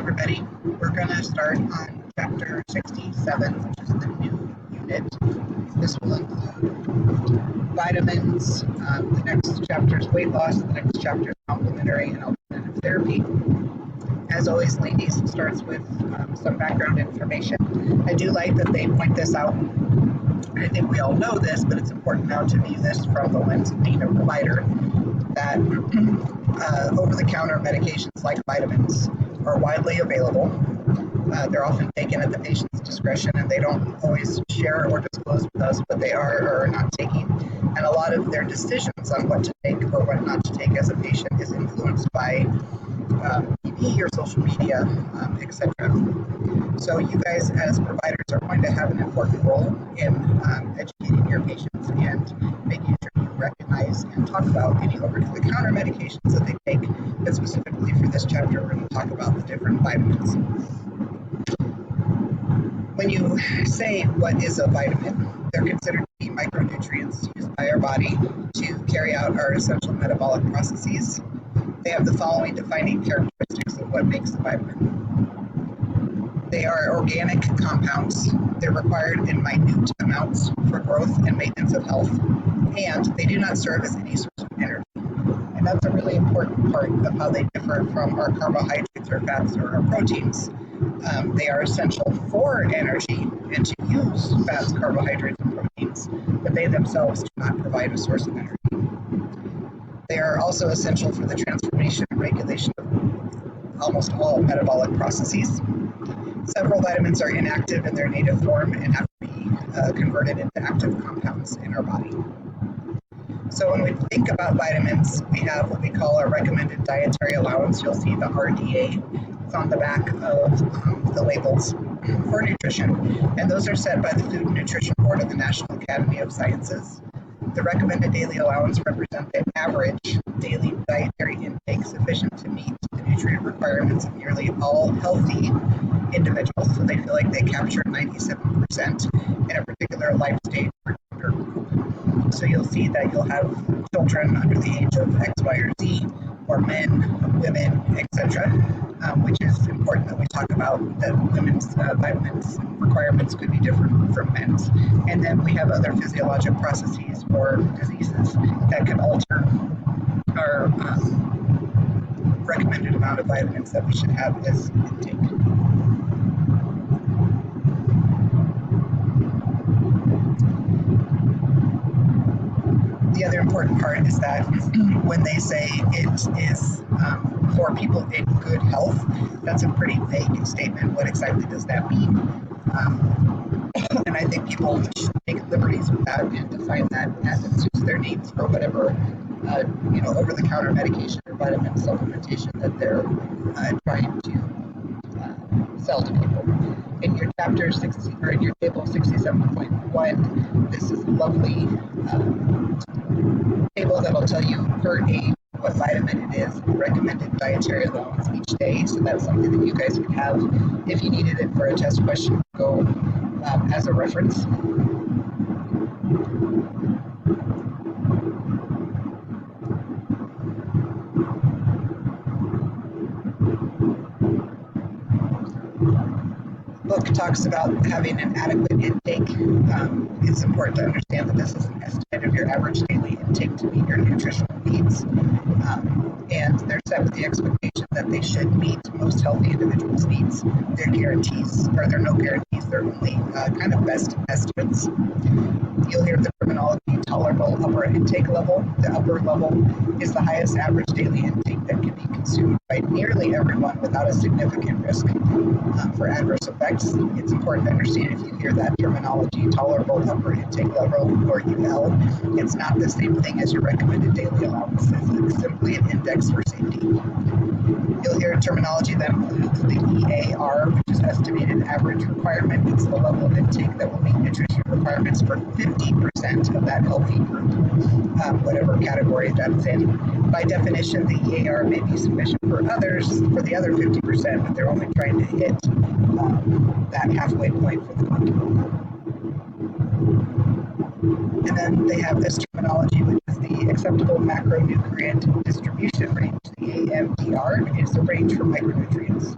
everybody. We're going to start on chapter 67, which is the new unit. This will include vitamins. The next chapter is weight loss. The next chapter is complementary and alternative therapy. As always, ladies, starts with some background information. I do like that they point this out. I think we all know this, but it's important now to view this from the lens of being a provider, that over-the-counter medications like vitamins are widely available. They're often taken at the patient's discretion, and they don't always share or disclose with us what they are or are not taking. And a lot of their decisions on what to take or what not to take as a patient is influenced by TV or social media, etc. So you guys as providers are going to have an important role in educating your patients and making sure you recognize and talk about any over-the-counter medications that they take. And specifically for this chapter, we're going to talk about the different vitamins. When you say what is a vitamin, they're considered to be micronutrients used by our body to carry out our essential metabolic processes. They have the following defining characteristics of what makes a vitamin. They are organic compounds. They're required in minute amounts for growth and maintenance of health, and they do not serve as any source of energy. And that's a really important part of how they differ from our carbohydrates or fats or our proteins. They are essential for energy and to use fats, carbohydrates, and proteins, but they themselves do not provide a source of energy. They are also essential for the transformation and regulation of almost all metabolic processes. Several vitamins are inactive in their native form and have to be converted into active compounds in our body. So when we think about vitamins, we have what we call our recommended dietary allowance. You'll see the RDA. It's on the back of the labels for nutrition, and those are set by the Food and Nutrition Board of the National Academy of Sciences. The recommended daily allowance represents the average daily dietary intake sufficient to meet the nutrient requirements of nearly all healthy individuals. So they feel like they capture 97% in a particular life stage or group. So you'll see that you'll have children under the age of X, Y, or Z, or men, women, etc., which is important that we talk about that women's vitamins requirements could be different from men's. And then we have other physiologic processes or diseases that can alter our recommended amount of vitamins that we should have as intake. The other important part is that when they say it is for people in good health, that's a pretty vague statement. What exactly does that mean? And I think people should take liberties with that and define that as it suits their needs for whatever over-the-counter medication or vitamin supplementation that they're trying to sell to people. In your chapter 60 or in your table 67.1, this is a lovely table that'll tell you per age what vitamin it is, recommended dietary allowance each day. So that's something that you guys could have if you needed it for a test question, go as a reference. Book talks about having an adequate intake. It's important to understand that this is an estimate of your average daily intake to meet your nutritional needs. And they're set with the expectation that they should meet most healthy individuals' needs. They're guarantees, or they're no guarantees, they're only kind of best estimates. You'll hear the terminology tolerable upper intake level. The upper level is the highest average daily intake that can be consumed by nearly everyone without a significant risk for adverse effects. It's important to understand if you hear that terminology, tolerable upper intake level, or UL, it's not the same thing as your recommended daily allowance. It's simply an index for safety. You'll hear terminology that includes the EAR, which is estimated average requirement. It's the level of intake that will meet nutrition requirements for 50% of that healthy group, whatever category that's in. By definition, the EAR may be sufficient for others, for the other 50%, but they're only trying to hit that halfway point for the group. And then they have this terminology, which is the acceptable macronutrient distribution range. The AMDR is the range for micronutrients.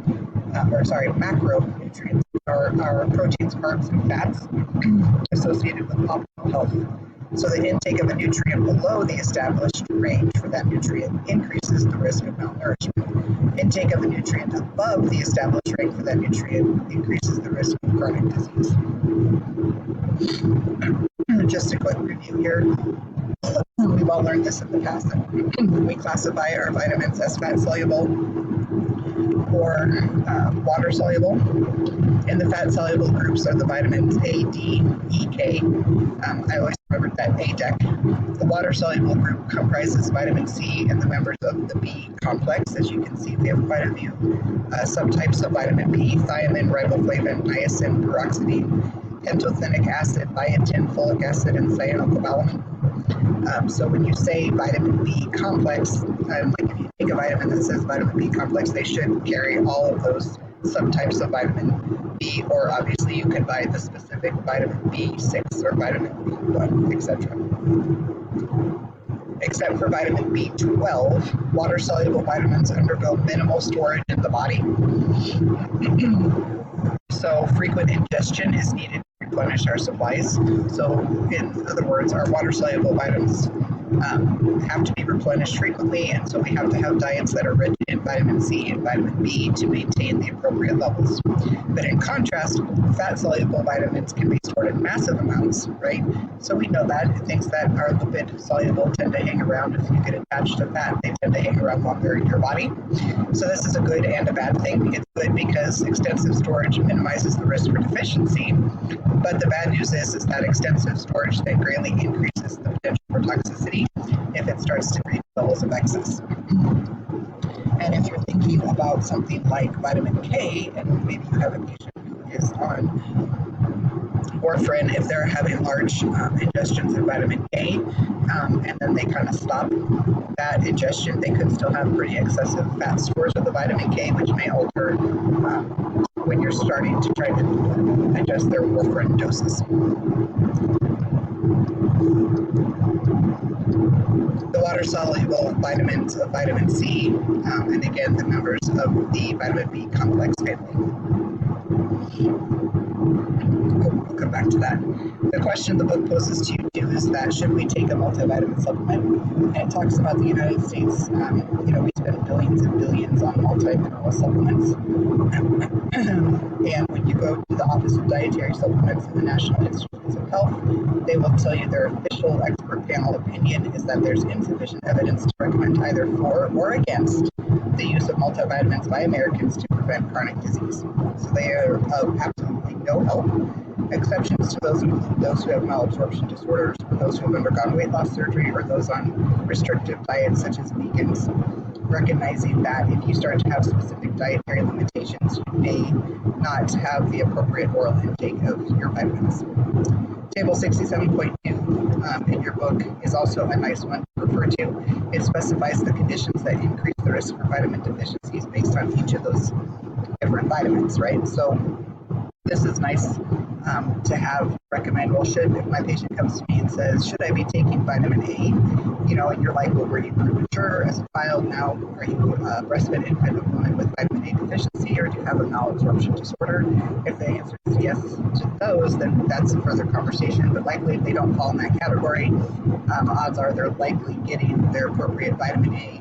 macronutrients are proteins, carbs, and fats associated with optimal health. So the intake of a nutrient below the established range for that nutrient increases the risk of malnourishment. Intake of a nutrient above the established range for that nutrient increases the risk of chronic disease. Just a quick review here. We've all learned this in the past. We classify our vitamins as fat soluble or water soluble. And the fat soluble groups are the vitamins A, D, E, K. I always remembered that ADEC. The water soluble group comprises vitamin C and the members of the B complex. As you can see, we have quite a few subtypes of vitamin B: thiamine, riboflavin, niacin, peroxidine, pantothenic acid, biotin, folic acid, and cyanocobalamin. So when you say vitamin B complex, like if you take a vitamin that says vitamin B complex, they should carry all of those subtypes of vitamin B, or obviously you can buy the specific vitamin B6 or vitamin B1, etc. Except for vitamin B12, water-soluble vitamins undergo minimal storage in the body. So frequent ingestion is needed to replenish our supplies. So in other words, our water-soluble vitamins have to be replenished frequently, and so we have to have diets that are rich in vitamin C and vitamin B to maintain the appropriate levels. But in contrast, fat-soluble vitamins can be stored in massive amounts, right? So we know that things that are lipid-soluble tend to hang around. If you get attached to fat, they tend to hang around longer in your body. So this is a good and a bad thing. It's good because extensive storage minimizes the risk for deficiency, but the bad news is that extensive storage then greatly increases the potential for toxicity if it starts to reach levels of excess. And if you're thinking about something like vitamin K, and maybe you have a patient who is on warfarin, if they're having large ingestions of vitamin K, and then they kind of stop that ingestion, they could still have pretty excessive fat stores of the vitamin K, which may alter when you're starting to try to adjust their warfarin doses. The water-soluble vitamins of vitamin C, and again, the members of the vitamin B complex family. We'll come back to that. The question the book poses to you too is that should we take a multivitamin supplement? And it talks about the United States. We spend billions and billions on multi-mineral supplements. And when you go to the Office of Dietary Supplements in the National Institutes of Health, they will tell you their official expert panel opinion is that there's insufficient evidence to recommend either for or against the use of multivitamins by Americans to prevent chronic disease. So they are of absolutely no help. Exceptions to those include those who have malabsorption disorders, or those who have undergone weight loss surgery, or those on restrictive diets such as vegans, recognizing that if you start to have specific dietary limitations, you may not have the appropriate oral intake of your vitamins. Table 67.2 in your book is also a nice one to refer to. It specifies the conditions that increase the risk for vitamin deficiencies based on each of those different vitamins, right? So this is nice to have recommend, well, if my patient comes to me and says, should I be taking vitamin A? And you're like, well, were you premature as a child? Now, are you a breastfed infant of woman with vitamin A deficiency, or do you have a malabsorption disorder? If the answer is yes to those, then that's a further conversation. But likely, if they don't fall in that category, odds are they're likely getting their appropriate vitamin A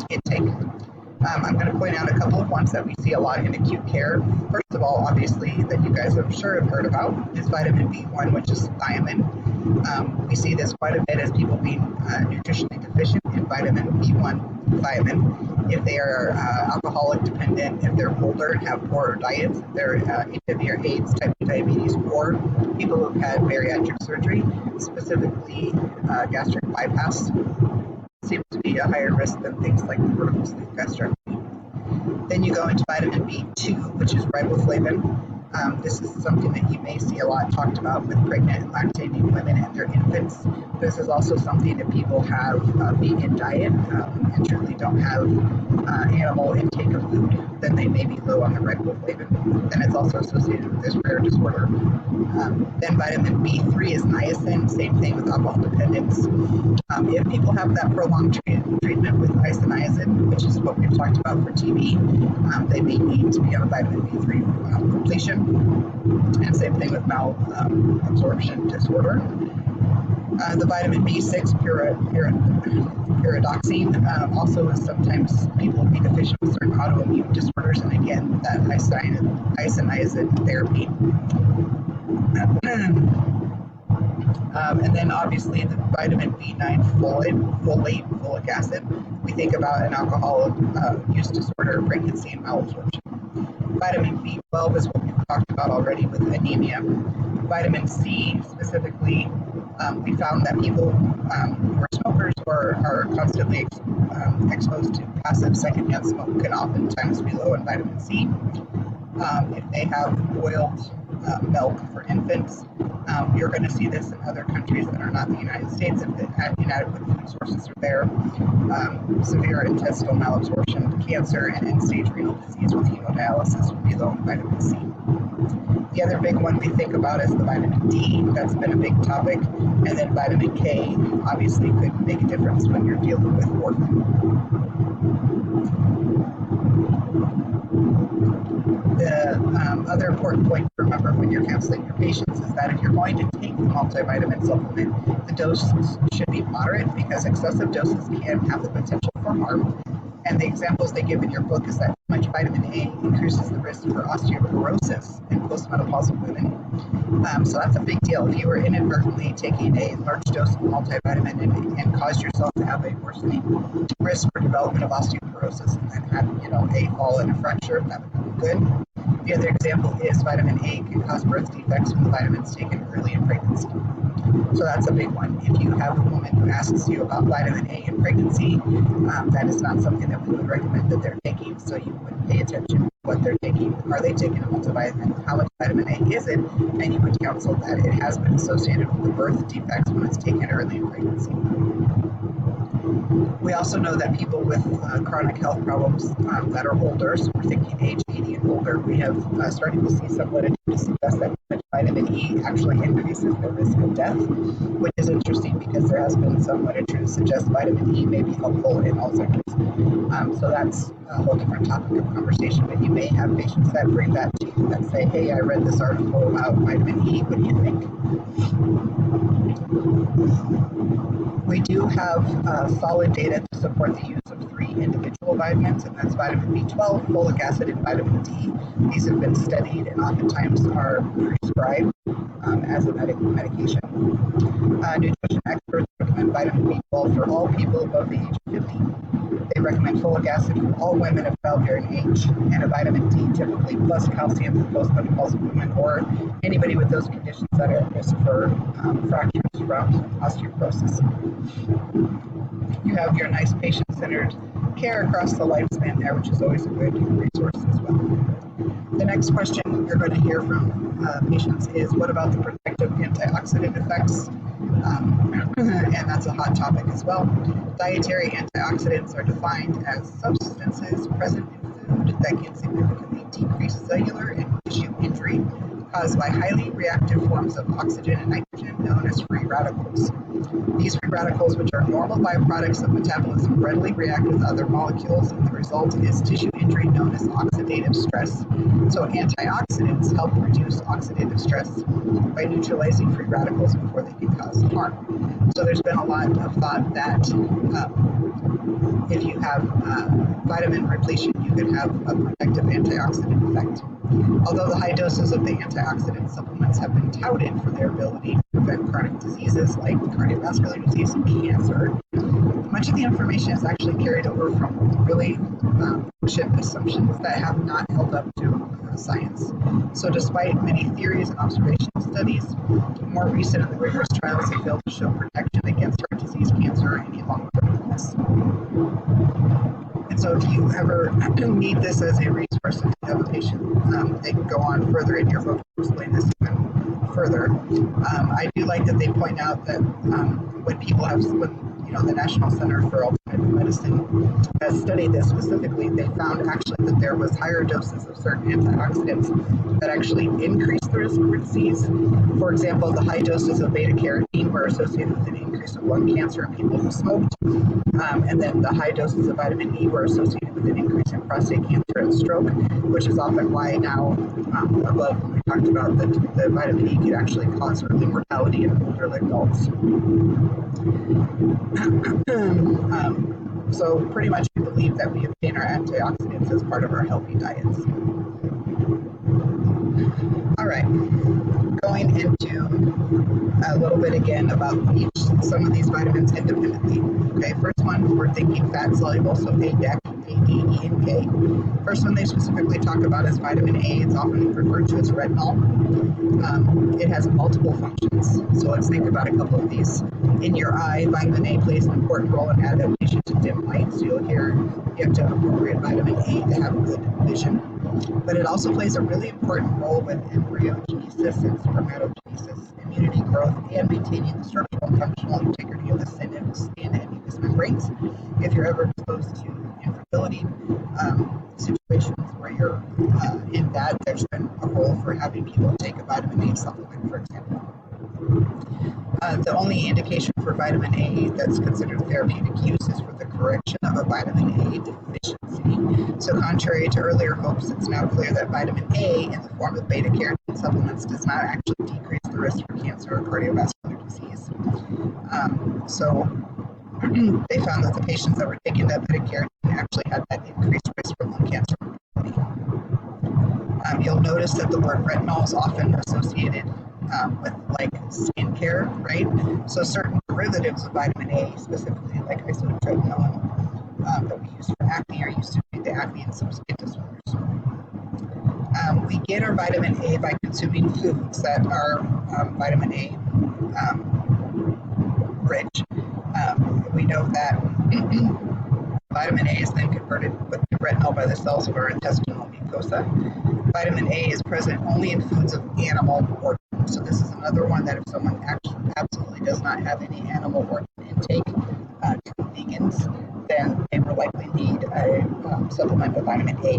intake. I'm going to point out a couple of ones that we see a lot in acute care. First of all, obviously, that you guys I'm sure have heard about is vitamin B1, which is thiamine. We see this quite a bit as people being nutritionally deficient in vitamin B1, thiamine. If they are alcoholic dependent, if they're older and have poorer diets, if they're HIV or AIDS, type 2 diabetes, or people who've had bariatric surgery, specifically gastric bypass, seems to be a higher risk than things like the vertical sleeve gastrectomy. Then you go into vitamin B2, which is riboflavin. This is something that you may see a lot talked about with pregnant and lactating women and their infants. This is also something that people have a vegan diet and truly don't have animal intake of food, then they may be low on the red wolf label. Then it's also associated with this rare disorder. Then vitamin B3 is niacin, same thing with alcohol dependence. If people have that prolonged treatment with isoniazid, which is what we've talked about for TB, they may need to be on a vitamin B3 repletion. And same thing with malabsorption disorder. The vitamin B6 pyridoxine also is sometimes people will be deficient with certain autoimmune disorders, and again, that isoniazid therapy. And then obviously the vitamin B9 folate, folic acid, we think about an alcohol use disorder, pregnancy, and malabsorption. Vitamin B12 is what we've talked about already with anemia. Vitamin C specifically, we found that people who are smokers or are constantly exposed to passive secondhand smoke can oftentimes be low in vitamin C. If they have boiled milk for infants, you're going to see this in other countries that are not the United States if the inadequate food sources are there. Severe intestinal malabsorption, cancer, and end-stage renal disease with hemodialysis would be low in vitamin C. The other big one we think about is the vitamin D. That's been a big topic. And then vitamin K obviously could make a difference when you're dealing with warfarin. The other important point to remember when you're counseling your patients is that if you're going to take the multivitamin supplement, the dose should be moderate because excessive doses can have the potential for harm. And the examples they give in your book is that too much vitamin A increases the risk for osteoporosis in postmenopausal women. So that's a big deal. If you were inadvertently taking a large dose of multivitamin and caused yourself to have a worsening risk for development of osteoporosis and then had, a fall and a fracture, that would be good. The other example is vitamin A can cause birth defects when the vitamin's taken early in pregnancy. So that's a big one. If you have a woman who asks you about vitamin A in pregnancy, that is not something that we would recommend that they're taking, so you would pay attention to what they're taking. Are they taking a multivitamin? How much vitamin A is it? And you would counsel that it has been associated with the birth defects when it's taken early in pregnancy. We also know that people with chronic health problems that are older, so we're thinking age 80 and older, we have started to see some literature to suggest that vitamin E actually increases the risk of death, which is interesting because there has been some literature to suggest vitamin E may be helpful in Alzheimer's. So that's a whole different topic of conversation, but you may have patients that bring that to you that say, hey, I read this article about vitamin E, what do you think? We do have solid data to support the use of 3 individual vitamins, and that's vitamin B12, folic acid, and vitamin D. These have been studied and oftentimes are prescribed as a medication. Nutrition experts recommend vitamin B12 for all people above the age of 50. They recommend folic acid for all women of childbearing age, and a vitamin D typically plus calcium for postmenopausal women or anybody with those conditions that are at risk for fractures from osteoporosis. You have your nice patient-centered care across the lifespan there, which is always a good resource as well. The next question you're going to hear from patients is, what about the protective antioxidant effects? And that's a hot topic as well. Dietary antioxidants are defined as substances present in food that can significantly decrease cellular and tissue injury caused by highly reactive forms of oxygen and nitrogen known as free radicals. These free radicals, which are normal byproducts of metabolism, readily react with other molecules, and the result is tissue injury known as oxidative stress. So antioxidants help reduce oxidative stress by neutralizing free radicals before they can cause harm. So there's been a lot of thought that if you have vitamin repletion, you could have a protective antioxidant effect. Although the high doses of the antioxidant supplements have been touted for their ability to prevent chronic diseases like cardiovascular disease and cancer, much of the information is actually carried over from really ancient assumptions that have not held up to science. So despite many theories and observational studies, more recent and rigorous trials have failed to show protection against heart disease, cancer, or any long-term illness. And so if you ever need this as a resource, if you have a patient, they can go on further in your book to explain this even further. I do like that they point out that when people have, the National Center for Alternative Medicine has studied this specifically, they found actually that there was higher doses of certain antioxidants that actually increased the risk for disease. For example, the high doses of beta carotene were associated with an increase of lung cancer in people who smoked. And then the high doses of vitamin E were associated with an increase in prostate cancer and stroke, which is often why now, above when we talked about that the vitamin E could actually cause early mortality in older adults. So pretty much we believe that we obtain our antioxidants as part of our healthy diets. All right, going into a little bit again about some of these vitamins independently. Okay, first one, we're thinking fat soluble, so A, DEC, A, D, E, and K. First one they specifically talk about is vitamin A. It's often referred to as retinol. It has multiple functions. So let's think about a couple of these. In your eye, vitamin A plays an important role in adaptation to dim light. So you'll hear you have to have appropriate vitamin A to have good vision. But it also plays a really important role with embryogenesis and spermatogenesis, immunity growth, and maintaining the structural and functional integrity of the skin and mucous membranes. If you're ever exposed to infertility situations where you're in that, there's been a role for having people take a vitamin A supplement, for example. The only indication for vitamin A that's considered therapeutic use is for the correction of a vitamin A deficiency. So contrary to earlier hopes, it's now clear that vitamin A in the form of beta carotene supplements does not actually decrease the risk for cancer or cardiovascular disease. So they found that the patients that were taking that beta carotene actually had that increased risk for lung cancer. You'll notice that the word retinol is often associated with like skincare, right? So certain derivatives of vitamin A, specifically like isotretinoin, that we use for acne, are used to treat the acne and some skin disorders. We get our vitamin A by consuming foods that are vitamin A rich. We know that vitamin A is then converted with retinol by the cells of our intestinal mucosa. Vitamin A is present only in foods of animal origin. So this is another one that if someone actually absolutely does not have any animal origin intake, true vegans, then they will likely need a supplement with vitamin A.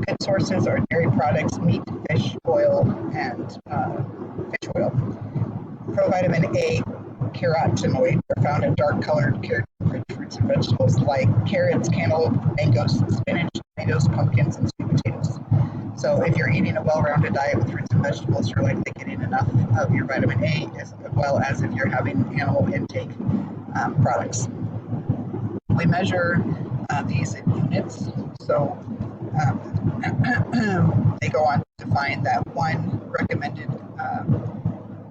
Good sources are dairy products, meat, fish oil, and fish oil. Provitamin A carotenoids are found in dark-colored carrot-rich fruits and vegetables like carrots, cantaloupe, mangoes, spinach, tomatoes, pumpkins, and sweet potatoes. So if you're eating a well-rounded diet with fruits and vegetables, you're likely getting enough of your vitamin A, as well as if you're having animal intake products. We measure these in units. So they go on to find that one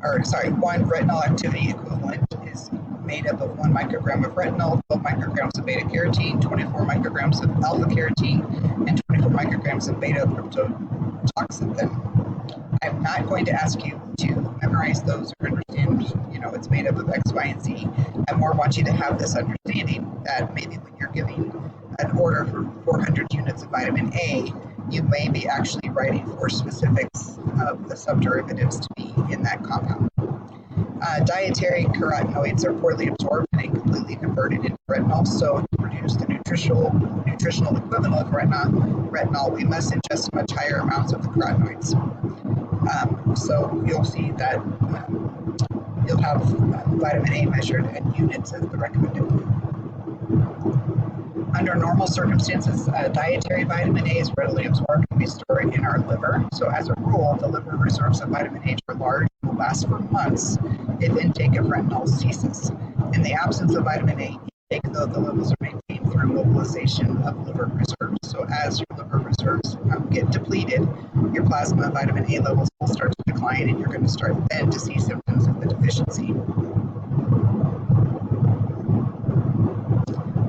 retinol activity equivalent is made up of 1 microgram of retinol, 12 micrograms of beta carotene, 24 micrograms of alpha carotene, and 24 micrograms of beta cryptoxanthin. I'm not going to ask you to memorize those or understand, it's made up of X, Y, and Z. I more want you to have this understanding that maybe when you're giving an order for 400 units of vitamin A, you may be actually writing for specifics of the subderivatives to be in that compound. Dietary carotenoids are poorly absorbed and incompletely converted into retinol, so to produce the nutritional equivalent of retinol, we must ingest much higher amounts of the carotenoids. So you'll see that you'll have vitamin A measured in units as the recommended. Under normal circumstances, dietary vitamin A is readily absorbed and we store it in our liver. So as a rule, the liver reserves of vitamin A are large and will last for months if intake of retinol ceases. In the absence of vitamin A intake, though, the levels are maintained through mobilization of liver reserves. So as your liver reserves get depleted, your plasma vitamin A levels will start to decline and you're going to start then to see symptoms of the deficiency.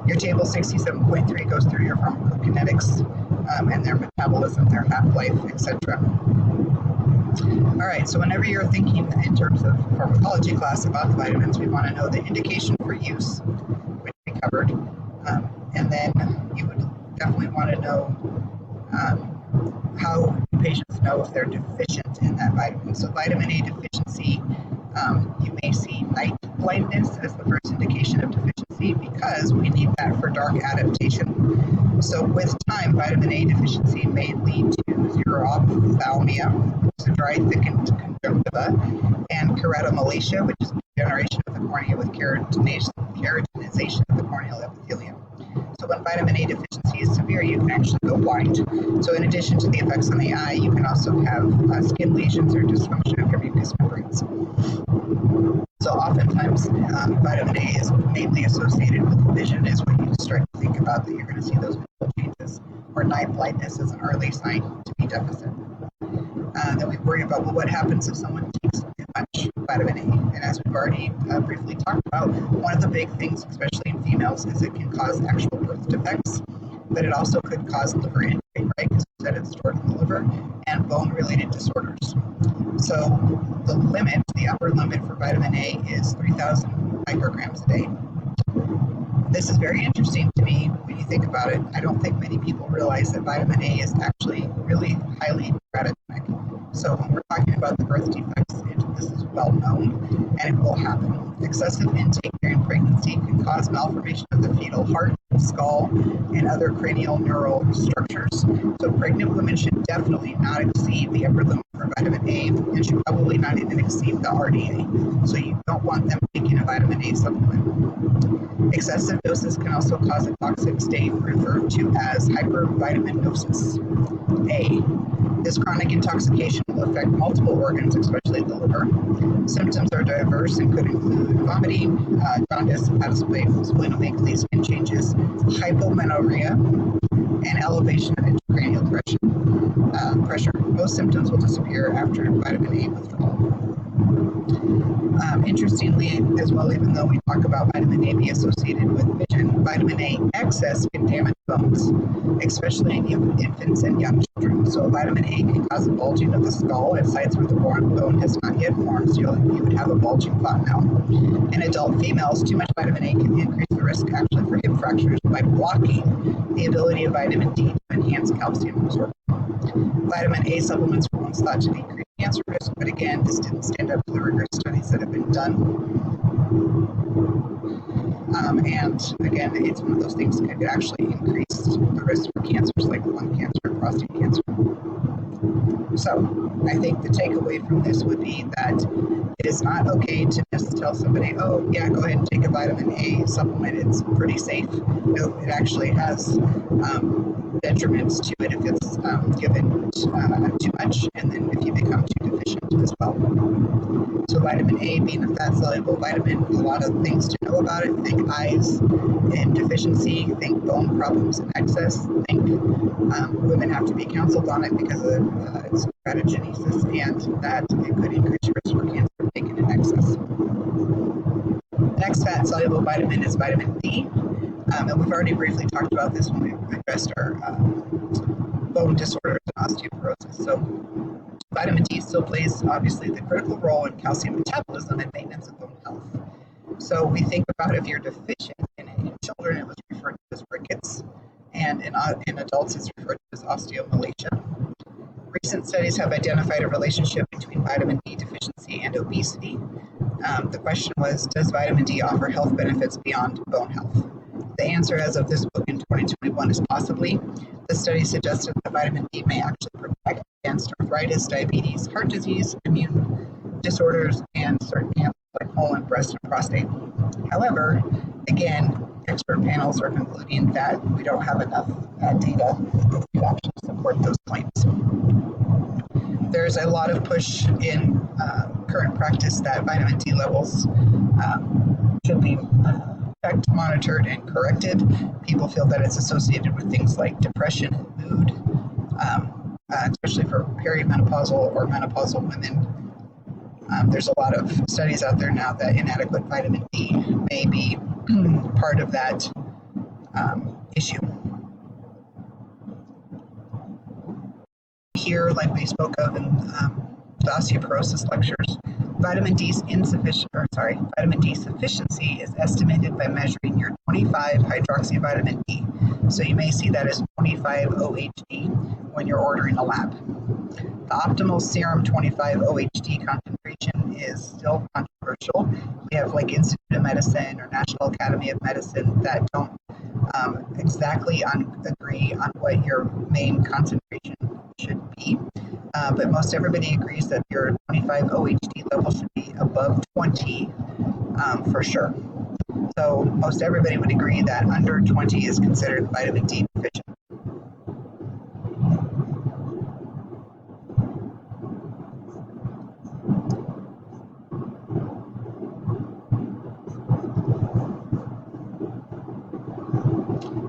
Your table 67.3 goes through your pharmacokinetics and their metabolism, their half-life, etc. All right, so whenever you're thinking in terms of pharmacology class about the vitamins, we want to know the indication for use, which we covered, And then you would definitely want to know how patients know if they're deficient in that vitamin. So vitamin A deficiency, you may see night blindness as the first indication of deficiency because we need that for dark adaptation. So with time, vitamin A deficiency may lead to xerophthalmia, which is a dry, thickened conjunctiva, and keratomalacia, which is degeneration of the cornea with keratinization of the corneal epithelium. So when vitamin A deficiency is severe, you can actually go blind. So in addition to the effects on the eye, you can also have skin lesions or dysfunction of your mucous membranes. So oftentimes, vitamin A is mainly associated with vision, is what you start to think about, that you're going to see those visual changes, or night blindness as an early sign to be deficit. Then we worry about, well, what happens if someone takes too much vitamin A? And as we've already briefly talked about, one of the big things, especially in females, is it can cause actual birth defects, but it also could cause liver injury, right? Because we said it's stored in the liver, and bone-related disorders. So the limit, the upper limit for vitamin A is 3,000 micrograms a day. This is very interesting to me when you think about it. I don't think many people realize that vitamin A is actually really highly teratogenic. So when we're talking about the birth defects, this is well known and it will happen. Excessive intake during pregnancy can cause malformation of the fetal heart, skull, and other cranial neural structures. So pregnant women should definitely not exceed the upper limit for vitamin A and should probably not even exceed the RDA. So you don't want them taking a vitamin A supplement. Excessive doses can also cause a toxic state referred to as hypervitaminosis A. This chronic intoxication will affect multiple organs, especially the liver. Symptoms are diverse and could include vomiting, jaundice, hepatosplenomegaly, skin changes, hypomenorrhea, and elevation of intracranial pressure. Most symptoms will disappear after vitamin A withdrawal. Interestingly, as well, even though we talk about vitamin A being associated with vision, vitamin A excess can damage bones, especially in infants and young children. So vitamin A can cause a bulging of the skull at sites where the bone has not yet formed, so you would have a bulging fontanelle. In adult females, too much vitamin A can increase the risk actually for hip fractures by blocking the ability of vitamin D to enhance calcium absorption. Vitamin A supplements were once thought to decrease cancer risk, but again, this didn't stand up to the rigorous studies that have been done. And again, it's one of those things that could actually increase the risk for cancers like lung cancer and prostate cancer. So I think the takeaway from this would be that it is not okay to just tell somebody, oh, yeah, go ahead and take a vitamin A supplement. It's pretty safe. No, it actually has detriments to it if it's given too much, and then if you become too deficient as well. So vitamin A being a fat-soluble vitamin, a lot of things to know about it. Think eyes and deficiency, think bone problems and excess, think women have to be counseled on it because of its teratogenesis, and that it could increase risk for cancer if taken in excess. The next fat-soluble vitamin is vitamin D. And we've already briefly talked about this when we addressed our bone disorders and osteoporosis. So vitamin D still plays, obviously, the critical role in calcium metabolism and maintenance of bone health. So we think about if you're deficient in it. In children, it was referred to as rickets, and in adults, it's referred to as osteomalacia. Recent studies have identified a relationship between vitamin D deficiency and obesity. The question was, does vitamin D offer health benefits beyond bone health? The answer as of this book in 2021 is possibly. The study suggested that vitamin D may actually protect against arthritis, diabetes, heart disease, immune disorders, and certain cancers like colon, breast, and prostate. However, again, expert panels are concluding that we don't have enough data to actually support those claims. There's a lot of push in current practice that vitamin D levels should be checked, monitored, and corrected. People feel that it's associated with things like depression and mood, especially for perimenopausal or menopausal women. There's a lot of studies out there now that inadequate vitamin D may be part of that issue. Here, like we spoke of in the osteoporosis lectures, vitamin D sufficiency is estimated by measuring your 25-hydroxyvitamin D. So you may see that as 25-OHD when you're ordering a lab. The optimal serum 25-OHD concentration is still controversial. We have like Institute of Medicine or National Academy of Medicine that don't exactly agree on what your main concentration should be. But most everybody agrees that your 25-OHD level should be above 20 for sure. So most everybody would agree that under 20 is considered vitamin D deficient.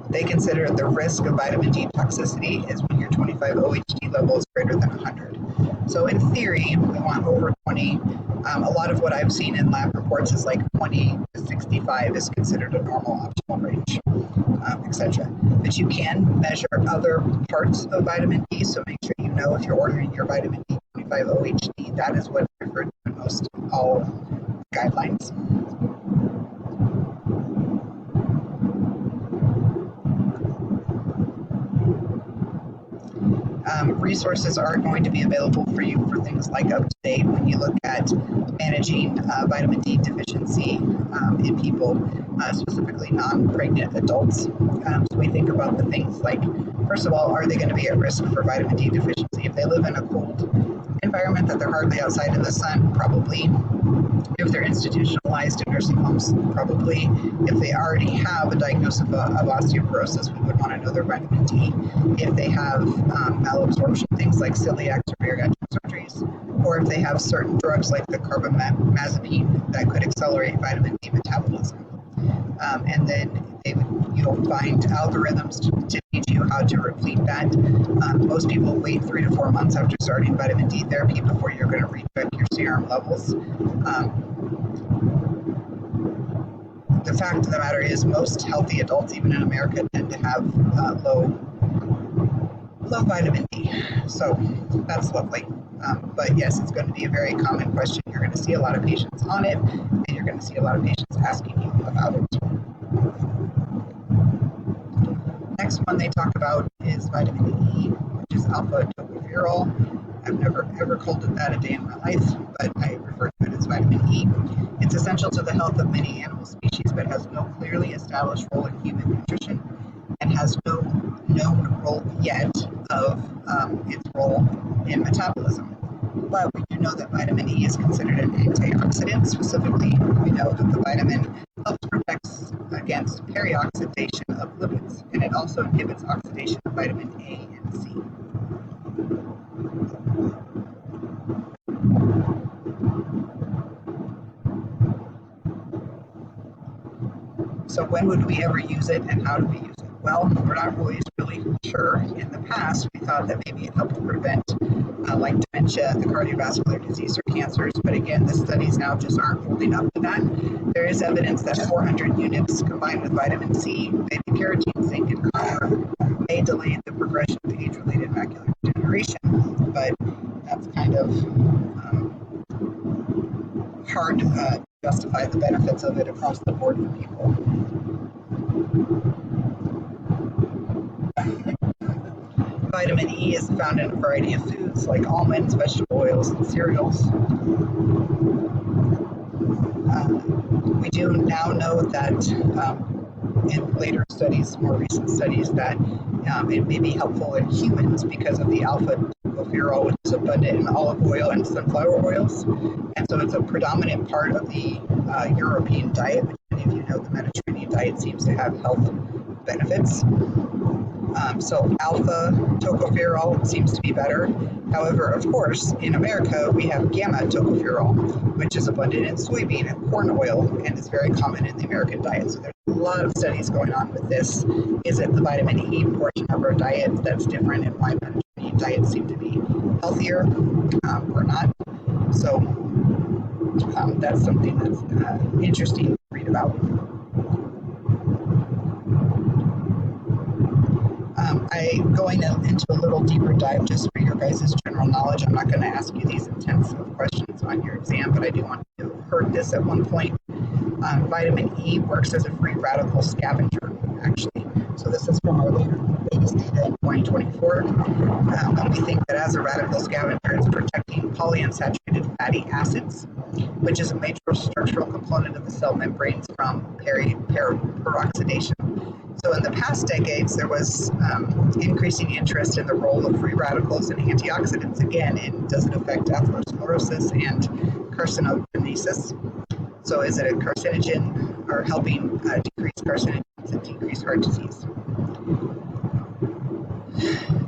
They consider the risk of vitamin D toxicity is when your 25-OHD level is greater than 100. So in theory, we want over 20. A lot of what I've seen in lab reports is like 20 to 65 is considered a normal optimal range, etc. But you can measure other parts of vitamin D, so make sure you know if you're ordering your vitamin D 25-OHD, that is what's referred to in most all guidelines. Resources are going to be available for you for things like UpToDate when you look at managing vitamin D deficiency in people, specifically non-pregnant adults. So we think about the things like, first of all, are they going to be at risk for vitamin D deficiency? If they live in a cold environment that they're hardly outside in the sun, probably. If they're institutionalized in nursing homes, probably. If they already have a diagnosis of osteoporosis, we would want to know their vitamin D. If they have malabsorption, things like celiac or bariatric surgeries, or if they have certain drugs like the carbamazepine that could accelerate vitamin D metabolism. And then you'll find algorithms to teach you how to replete that. Most people wait 3 to 4 months after starting vitamin D therapy before you're going to recheck your serum levels. The fact of the matter is most healthy adults, even in America, tend to have low vitamin D. So that's lovely. But yes, it's going to be a very common question. You're going to see a lot of patients on it, and you're going to see a lot of patients asking you about it. Next one they talk about is vitamin E, which is alpha tocopherol. I've never ever called it that a day in my life, but I refer to it as vitamin E. It's essential to the health of many animal species, but has no clearly established role in human nutrition and has no known role yet of its role in metabolism. But we do know that vitamin E is considered an antioxidant. Specifically, we know that the vitamin helps protect against perioxidation of lipids, and it also inhibits oxidation of vitamin A and C. So when would we ever use it, and how do we use it? Well, we're not always really sure. In the past, we thought that maybe it helped prevent like dementia, the cardiovascular disease, or cancers. But again, the studies now just aren't holding up to that. There is evidence that 400 units combined with vitamin C, beta-carotene, zinc, and copper may delay the progression of age-related macular degeneration. But that's kind of hard to justify the benefits of it across the board for people. Vitamin E is found in a variety of foods like almonds, vegetable oils, and cereals. We do now know that in later studies, more recent studies, that it may be helpful in humans because of the alpha tocopherol, which is abundant in olive oil and sunflower oils. And so it's a predominant part of the European diet, which many of you know the Mediterranean diet seems to have health benefits. So alpha tocopherol seems to be better. However, of course, in America, we have gamma tocopherol, which is abundant in soybean and corn oil and is very common in the American diet. So there's a lot of studies going on with this. Is it the vitamin E portion of our diet that's different, and why Mediterranean diets seem to be healthier or not? So that's something that's interesting to read about. Going into a little deeper dive just for your guys' general knowledge. I'm not going to ask you these intensive questions on your exam, but I do want to have heard this at one point. Vitamin E works as a free radical scavenger, actually. So this is from our latest data in 2024. And we think that as a radical scavenger, it's protecting polyunsaturated fatty acids, which is a major structural component of the cell membranes from peroxidation. So in the past decades, there was increasing interest in the role of free radicals and antioxidants, again, in does it affect atherosclerosis and carcinogenesis. So is it a carcinogen or helping decrease carcinogens and decrease heart disease?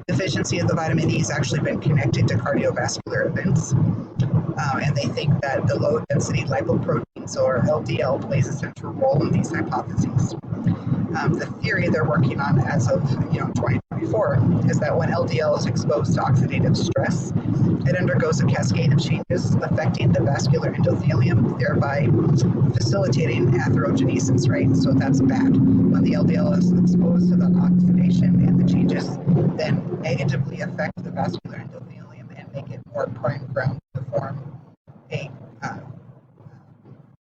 Deficiency of the vitamin E has actually been connected to cardiovascular events. And they think that the low-density lipoproteins, or LDL, plays a central role in these hypotheses. The theory they're working on as of 2024 is that when LDL is exposed to oxidative stress, it undergoes a cascade of changes affecting the vascular endothelium, thereby facilitating atherogenesis, right? So that's bad. When the LDL is exposed to the oxidation and the changes then negatively affect the vascular endothelium and make it more prime ground to form a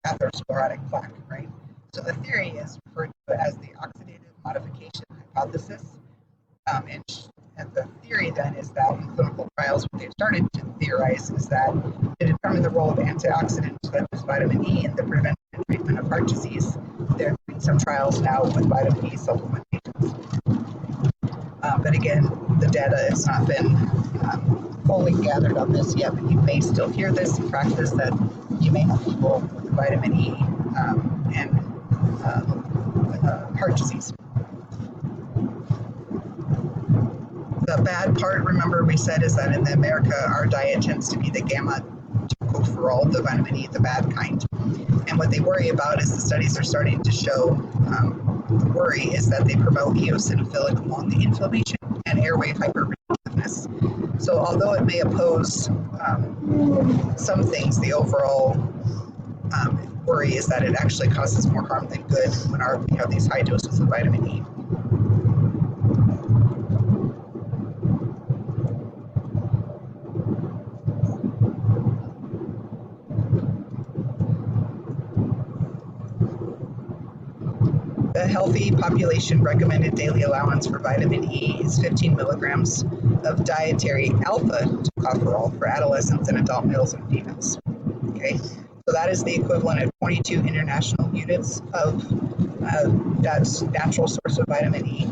atherosclerotic plaque, right? So the theory is referred to as the oxidative modification hypothesis. And the theory then is that in clinical trials, what they've started to theorize is that to determine the role of antioxidants such as vitamin E in the prevention and treatment of heart disease, they're doing some trials now with vitamin E supplementations. But again, the data has not been fully gathered on this yet, but you may still hear this in practice that you may have people with vitamin E and heart disease. The bad part, remember we said, is that in America, our diet tends to be the gamma tocopherol, the vitamin E, the bad kind. And what they worry about is the studies are starting to show, the worry is that they promote eosinophilic lung inflammation and airway hyperreactiveness. So although it may oppose some things, the overall worry is that it actually causes more harm than good when we have these high doses of vitamin E. The healthy population recommended daily allowance for vitamin E is 15 milligrams of dietary alpha tocopherol for adolescents and adult males and females. Okay, so that is the equivalent of 22 international units of that natural source of vitamin E.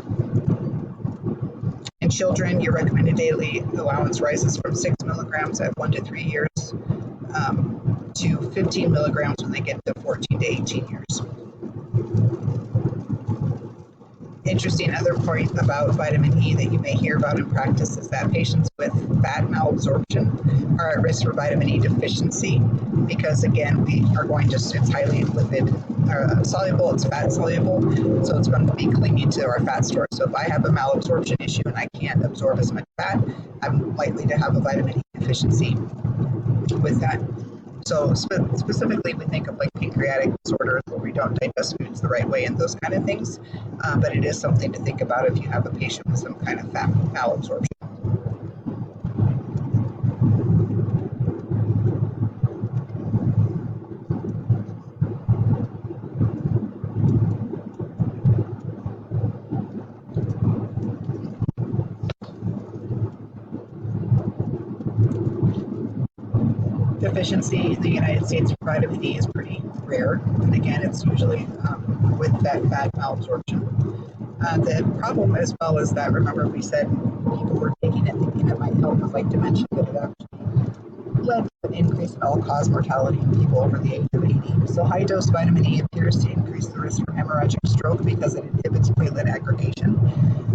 In children, your recommended daily allowance rises from 6 milligrams at 1 to 3 years to 15 milligrams when they get to 14 to 18 years. Interesting other point about vitamin E that you may hear about in practice is that patients with fat malabsorption are at risk for vitamin E deficiency because, again, it's highly lipid soluble, it's fat soluble, so it's going to be clinging to our fat stores. So if I have a malabsorption issue and I can't absorb as much fat, I'm likely to have a vitamin E deficiency with that. So specifically, we think of like pancreatic disorders where we don't digest foods the right way and those kind of things. But it is something to think about if you have a patient with some kind of fat malabsorption. Deficiency in the United States for vitamin E is pretty rare, and again, it's usually with that fat malabsorption. The problem as well is that, remember we said people were taking it thinking it might help with like dementia, but it actually led to an increase in all-cause mortality in people over the age of 80. So high-dose vitamin E appears to increase the risk for hemorrhagic stroke because it inhibits platelet aggregation.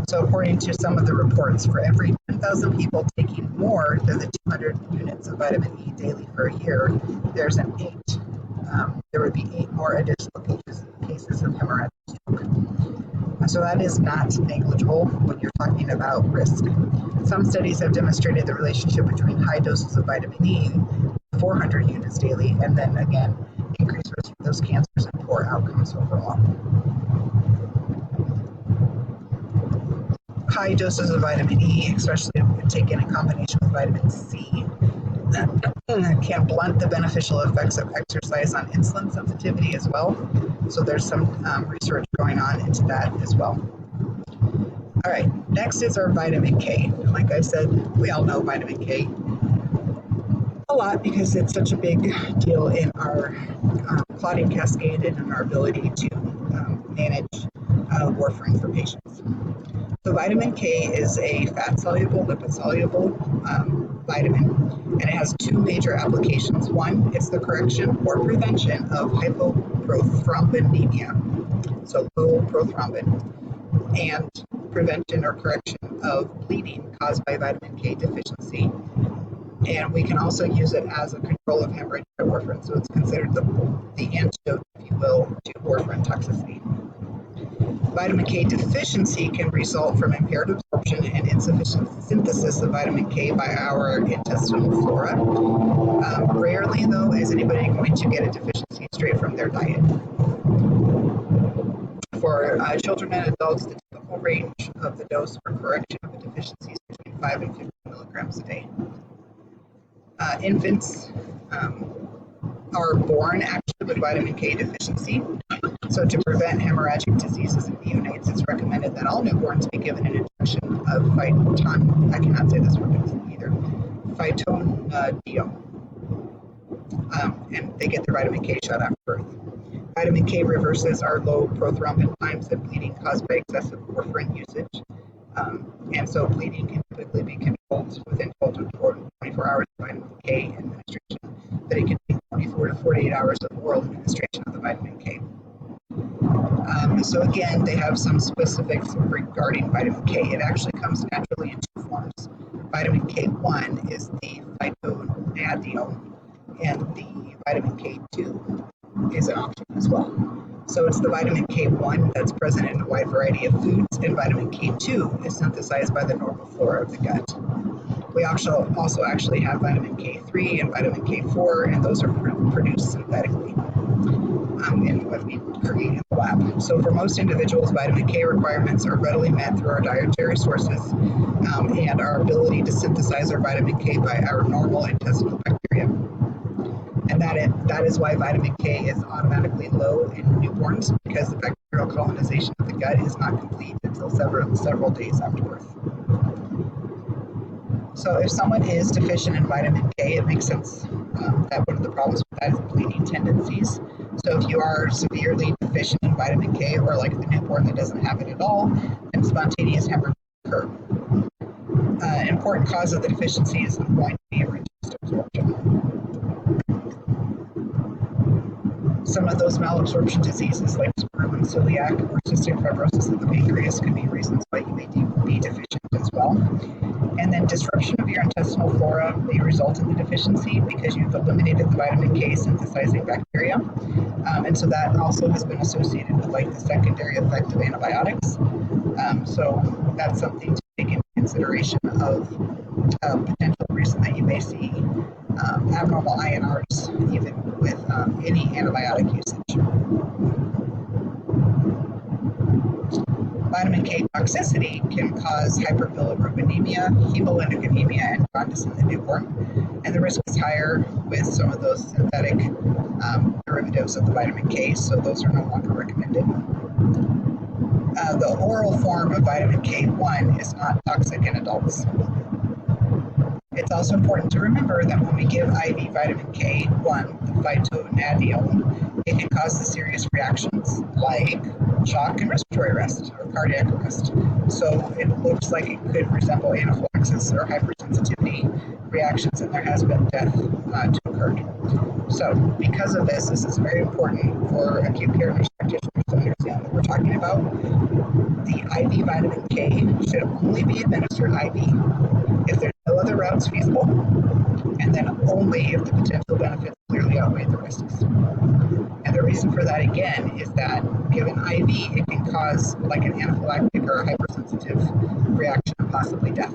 So according to some of the reports, for every 10,000 people taking more than the 200 units of vitamin E daily for a year, there would be 8 more additional cases of hemorrhagic stroke. So that is not negligible when you're talking about risk. Some studies have demonstrated the relationship between high doses of vitamin E, 400 units daily, and then again, increased risk for those cancers and poor outcomes overall. High doses of vitamin E, especially when taken in combination with vitamin C, can blunt the beneficial effects of exercise on insulin sensitivity as well. So there's some research going on into that as well. All right, next is our vitamin K. And like I said, we all know vitamin K a lot because it's such a big deal in our clotting cascade and in our ability to manage warfarin for patients. So vitamin K is a fat-soluble, lipid-soluble vitamin, and it has two major applications. One, it's the correction or prevention of hypoprothrombainemia, so low prothrombin, and prevention or correction of bleeding caused by vitamin K deficiency. And we can also use it as a control of hemorrhage by warfarin, so it's considered the antidote, if you will, to warfarin toxicity. Vitamin K deficiency can result from impaired absorption and insufficient synthesis of vitamin K by our intestinal flora. Rarely, though, is anybody going to get a deficiency straight from their diet. For children and adults, the typical range of the dose for correction of a deficiency is between 5 and 15 milligrams a day. Infants are born actually with vitamin K deficiency. So to prevent hemorrhagic diseases in neonates, it's recommended that all newborns be given an injection of phytonadione. I cannot say this word either. Phytonadione. And they get their vitamin K shot after birth. Vitamin K reverses our low prothrombin times and bleeding caused by excessive warfarin usage. And so bleeding can typically be controlled within 12 to 24 hours of vitamin K administration, but it can take 24 to 48 hours of oral administration of the vitamin K. So again, they have some specifics regarding vitamin K. It actually comes naturally in two forms. Vitamin K1 is the phytonadione, and the vitamin K2 is an option as well. So it's the vitamin K1 that's present in a wide variety of foods, and vitamin K2 is synthesized by the normal flora of the gut. We also actually have vitamin K3 and vitamin K4, and those are produced synthetically in what we create in the lab. So for most individuals, vitamin K requirements are readily met through our dietary sources and our ability to synthesize our vitamin K by our normal intestinal bacteria. And that is why vitamin K is automatically low in newborns, because the bacterial colonization of the gut is not complete until several days after birth. So if someone is deficient in vitamin K, it makes sense that one of the problems with that is bleeding tendencies. So if you are severely deficient in vitamin K, or like the newborn that doesn't have it at all, then spontaneous hemorrhage occur. An important cause of the deficiency is going to be reduced absorption. Some of those malabsorption diseases, like sputum and celiac or cystic fibrosis of the pancreas, can be reasons why you may be deficient as well. And then disruption of your intestinal flora may result in the deficiency because you've eliminated the vitamin K synthesizing bacteria. And so that also has been associated with like the secondary effect of antibiotics. So that's something to take into consideration of potential reason that you may see abnormal INRs even with any antibiotic usage. Vitamin K toxicity can cause hyperbilirubinemia, hemolytic anemia, and jaundice in the newborn, and the risk is higher with some of those synthetic derivatives of the vitamin K, so those are no longer recommended. The oral form of vitamin K1 is not toxic in adults. It's also important to remember that when we give IV vitamin K1, the phytonadione, it can cause the serious reactions like shock and respiratory arrest or cardiac arrest. So it looks like it could resemble anaphylaxis or hypersensitivity reactions, and there has been death to occur. So because of this is very important for acute care nurse practitioners to understand what we're talking about. The IV vitamin K should only be administered IV if there's no other routes feasible, and then only if the potential benefits clearly outweigh the risks. And the reason for that, again, is that given IV, it can cause like an anaphylactic or a hypersensitive reaction and possibly death.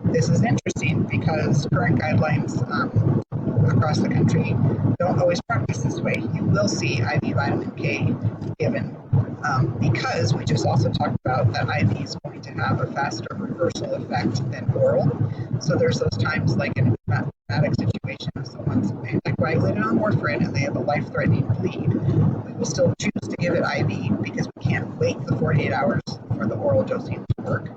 This is interesting because current guidelines across the country don't always practice this way. You will see IV vitamin K given because we just also talked about that IV is going to have a faster reversal effect than oral. So there's those times, like in a traumatic situation, if someone's anticoagulated on warfarin and they have a life-threatening bleed, we will still choose to give it IV because we can't wait the 48 hours for the oral dosing to work.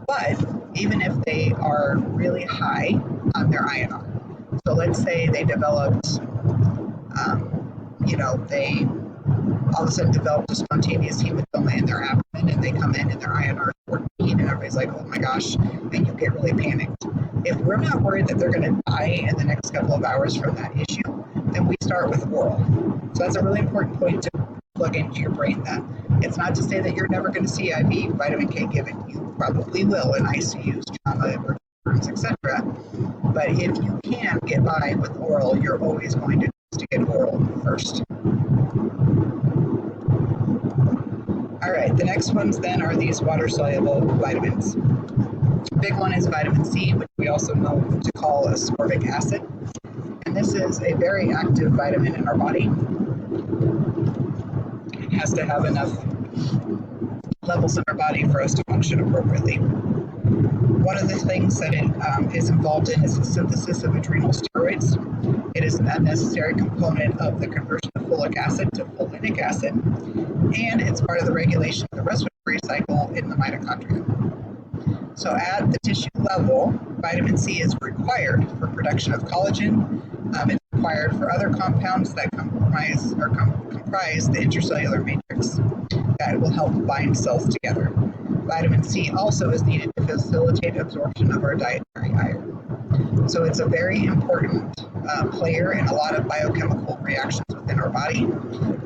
But even if they are really high on their INR, so let's say they developed, they all of a sudden developed a spontaneous hematoma in their abdomen and they come in and their INR is 14 and everybody's like, oh my gosh, and you get really panicked. If we're not worried that they're going to die in the next couple of hours from that issue, then we start with oral. So that's a really important point to plug into your brain, that it's not to say that you're never going to see IV vitamin K given. You probably will in ICUs, trauma, emergency rooms, etc. But if you can get by with oral, you're always going to choose to get oral first. All right, the next ones then are these water-soluble vitamins. The big one is vitamin C, which we also know to call ascorbic acid. And this is a very active vitamin in our body. It has to have enough levels in our body for us to function appropriately. One of the things that it is involved in is the synthesis of adrenal steroids. It is a necessary component of the conversion of folic acid to folinic acid, and it's part of the regulation of the respiratory cycle in the mitochondria. So at the tissue level, vitamin C is required for production of collagen. It's required for other compounds that comprise the intracellular matrix that will help bind cells together. Vitamin C also is needed to facilitate absorption of our dietary iron. So it's a very important player in a lot of biochemical reactions within our body.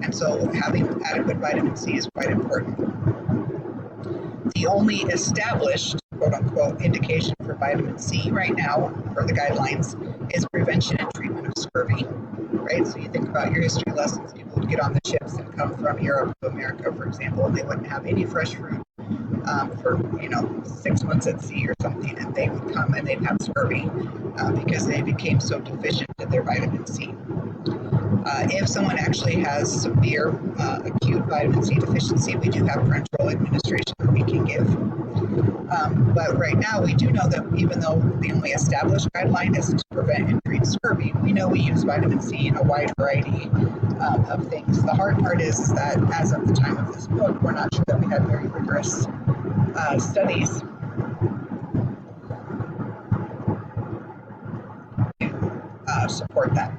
And so having adequate vitamin C is quite important. The only established, quote unquote, indication for vitamin C right now, per the guidelines, is prevention and treatment of scurvy. Right? So you think about your history lessons, people would get on the ships and come from Europe to America, for example, and they wouldn't have any fresh fruit for 6 months at sea or something, and they would come and they'd have scurvy because they became so deficient in their vitamin C. If someone actually has severe acute vitamin C deficiency, we do have parenteral administration that we can give. But right now, we do know that even though the only established guideline is to prevent and treat scurvy, we know we use vitamin C in a wide variety of things. The hard part is that as of the time of this book, we're not sure that we had very rigorous studies to support that.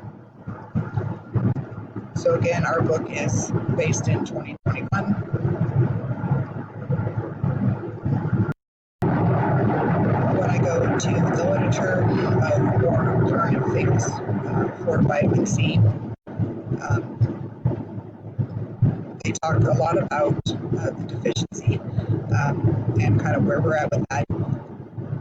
So again, our book is based in 2021. When I go to the literature of more current things for vitamin C, they talk a lot about the deficiency and kind of where we're at with that.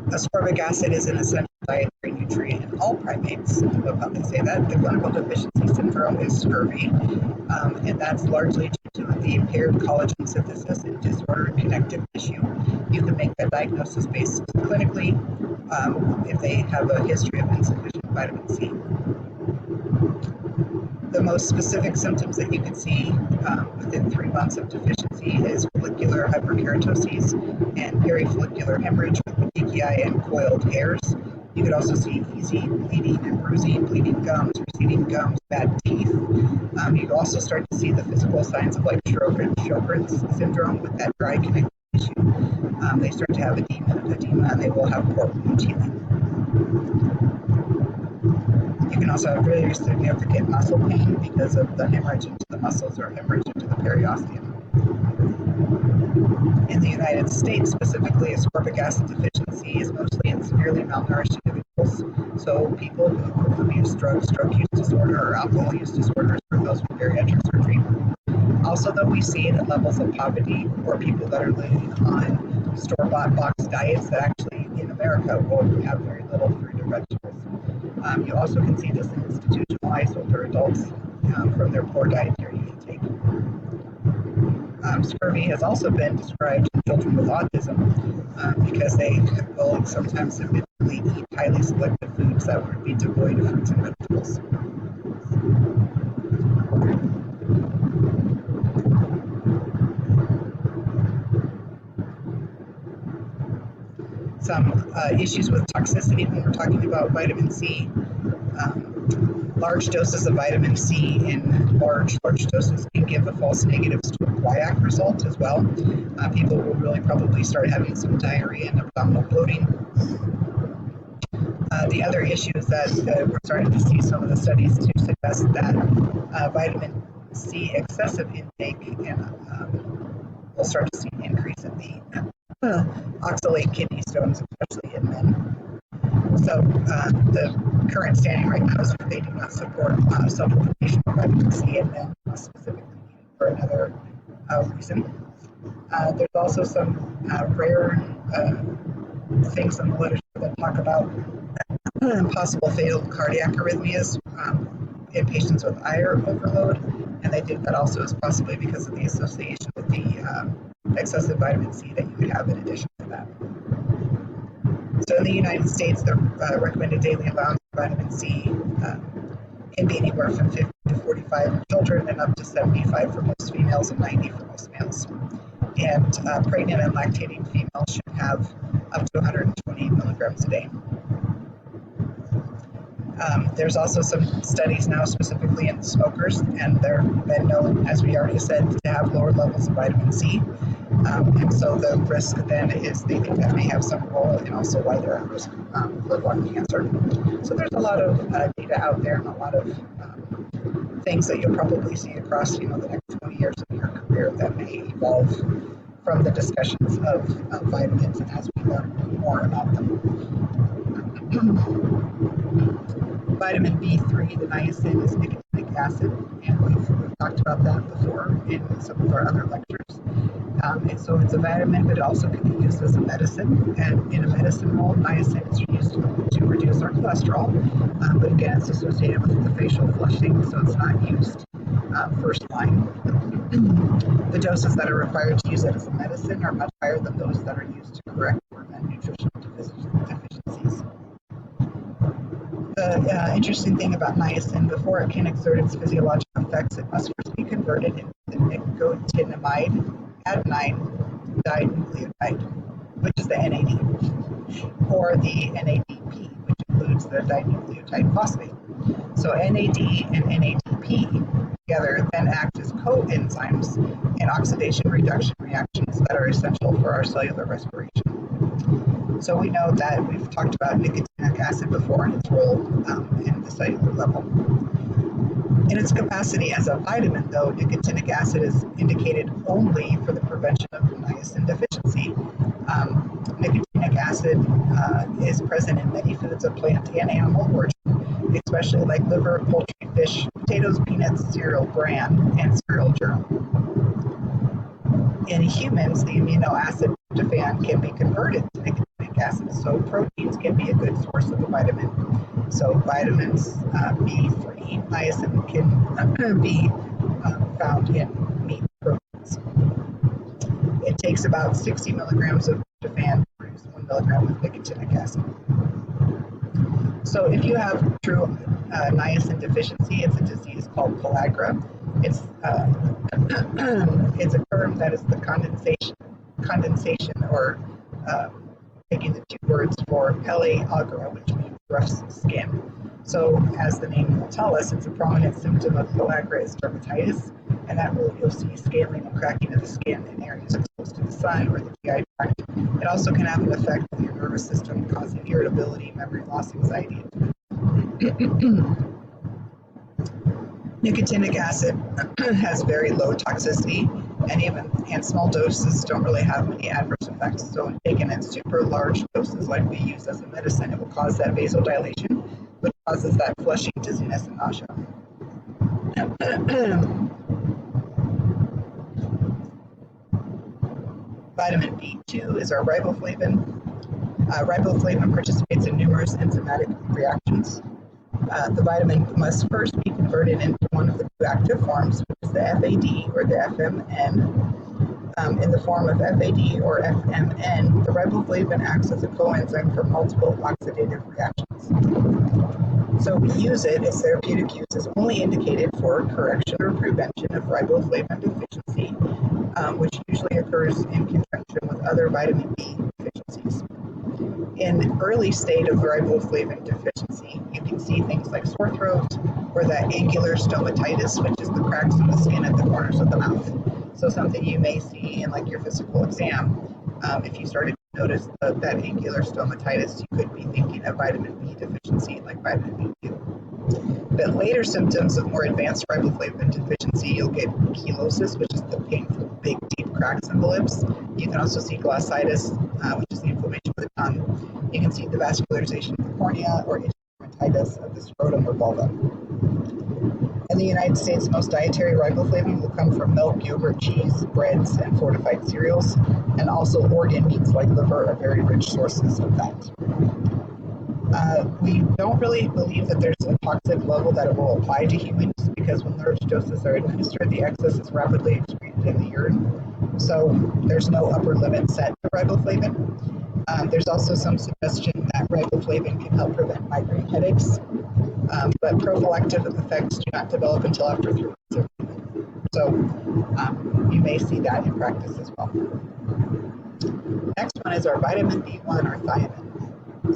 Ascorbic acid is an essential dietary nutrient in all primates. I love how they say that. The clinical deficiency syndrome is scurvy, and that's largely due to the impaired collagen synthesis in disordered connective tissue. You can make that diagnosis based clinically if they have a history of insufficient vitamin C. The most specific symptoms that you can see within 3 months of deficiency is follicular hyperkeratoses and perifollicular hemorrhage with petechiae and coiled hairs. You could also see easy bleeding and bruising, bleeding gums, receding gums, bad teeth. You can also start to see the physical signs of like Sjogren's syndrome with that dry connective tissue. They start to have edema, and they will have poor wound healing. You can also have really significant muscle pain because of the hemorrhage into the muscles or hemorrhage into the periosteum. In the United States, specifically, ascorbic acid deficiency is mostly in severely malnourished individuals. So people who abuse drugs, drug use disorder, or alcohol use disorders, or those with bariatric surgery. Also, though, we see that levels of poverty or people that are living on store-bought box diets that actually in America will have very little fruit and vegetables. You also can see this in institutionalized older adults from their poor dietary intake. Scurvy has also been described in children with autism because they will sometimes habitually eat highly selective foods that would be devoid of fruits and vegetables. some issues with toxicity when we're talking about vitamin C. Large doses of vitamin C in large doses can give a false negatives to a guaiac result as well. People will really probably start having some diarrhea and abdominal bloating. The other issue is that we're starting to see some of the studies to suggest that vitamin C excessive intake will start to see an increase in the oxalate kidney stones, especially in men. So the current standing right now is that they do not support supplementation of vitamin C in men, specifically for another reason. There's also some rare things in the literature that talk about possible fatal cardiac arrhythmias in patients with iron overload, and they think that also is possibly because of the association with the excessive vitamin C that you would have in addition to that. So in the United States, the recommended daily allowance of vitamin C can be anywhere from 50 to 45 in children and up to 75 for most females and 90 for most males. And pregnant and lactating females should have up to 120 milligrams a day. There's also some studies now specifically in smokers, and they're been known, as we already said, to have lower levels of vitamin C. And so the risk then is they think that may have some role in also why they're at risk for lung cancer. So there's a lot of data out there and a lot of things that you'll probably see across the next 20 years of your career that may evolve from the discussions of vitamins and as we learn more about them. Vitamin B3, the niacin, is nicotinic acid, and we've talked about that before in some of our other lectures. And so it's a vitamin, but it also can be used as a medicine. And in a medicine role, niacin is used to reduce our cholesterol, but again, it's associated with the facial flushing, so it's not used first line. The doses that are required to use it as a medicine are much higher than those that are used to correct or prevent nutritional deficiencies. The interesting thing about niacin, before it can exert its physiological effects, it must first be converted into the nicotinamide adenine dinucleotide, which is the NAD, or the NADP, which includes the dinucleotide phosphate. So NAD and NADP together then act as coenzymes in oxidation reduction reactions that are essential for our cellular respiration. So we know that we've talked about nicotinic acid before and its role in the cellular level. In its capacity as a vitamin, though, nicotinic acid is indicated only for the prevention of niacin deficiency. Nicotinic acid is present in many foods of plant and animal origin, especially like liver, poultry, fish, potatoes, peanuts, cereal bran, and cereal germ. In humans, the amino acid tryptophan can be converted to nicotinic acid, so proteins can be a good source of the vitamin. So vitamins B3, niacin can be found in meat proteins. It takes about 60 milligrams of tryptophan to produce 1 milligram of nicotinic acid. So if you have true niacin deficiency, it's a disease called pellagra. It's a term that is the condensation or taking the two words for pelle agra, which means rough skin. So as the name will tell us, it's a prominent symptom of pellagra is dermatitis, and that will you'll see scaling and cracking of the skin in areas exposed to the sun or the GI tract. It also can have an effect on your nervous system, causing irritability, memory loss, anxiety, and nicotinic acid has very low toxicity, and small doses don't really have many adverse effects. So when taken in super large doses like we use as a medicine, it will cause that vasodilation, which causes that flushing, dizziness, and nausea. Vitamin B2 is our riboflavin. Riboflavin participates in numerous enzymatic reactions. The vitamin must first be converted into one of the two active forms, which is the FAD or the FMN. In the form of FAD or FMN, the riboflavin acts as a coenzyme for multiple oxidative reactions. So we use it, its therapeutic use is only indicated for correction or prevention of riboflavin deficiency, which usually occurs in conjunction with other vitamin B deficiencies. In early state of riboflavin deficiency, you can see things like sore throat or that angular stomatitis, which is the cracks in the skin at the corners of the mouth. So something you may see in like your physical exam. If you started to notice that angular stomatitis, you could be thinking of vitamin B deficiency, like vitamin B2. But later symptoms of more advanced riboflavin deficiency, you'll get chelosis, which is the painful, big, deep cracks in the lips. You can also see glossitis, which is the inflammation of the tongue. You can see the vascularization of the cornea or dermatitis of the scrotum or vulva. In the United States, most dietary riboflavin will come from milk, yogurt, cheese, breads, and fortified cereals, and also organ meats like liver are very rich sources of that. We don't really believe that there's a toxic level that it will apply to humans because when large doses are administered, the excess is rapidly excreted in the urine. So there's no upper limit set for riboflavin. There's also some suggestion that riboflavin can help prevent migraine headaches, but prophylactic effects do not develop until after 3 months of treatment. So you may see that in practice as well. Next one is our vitamin B1 or thiamine.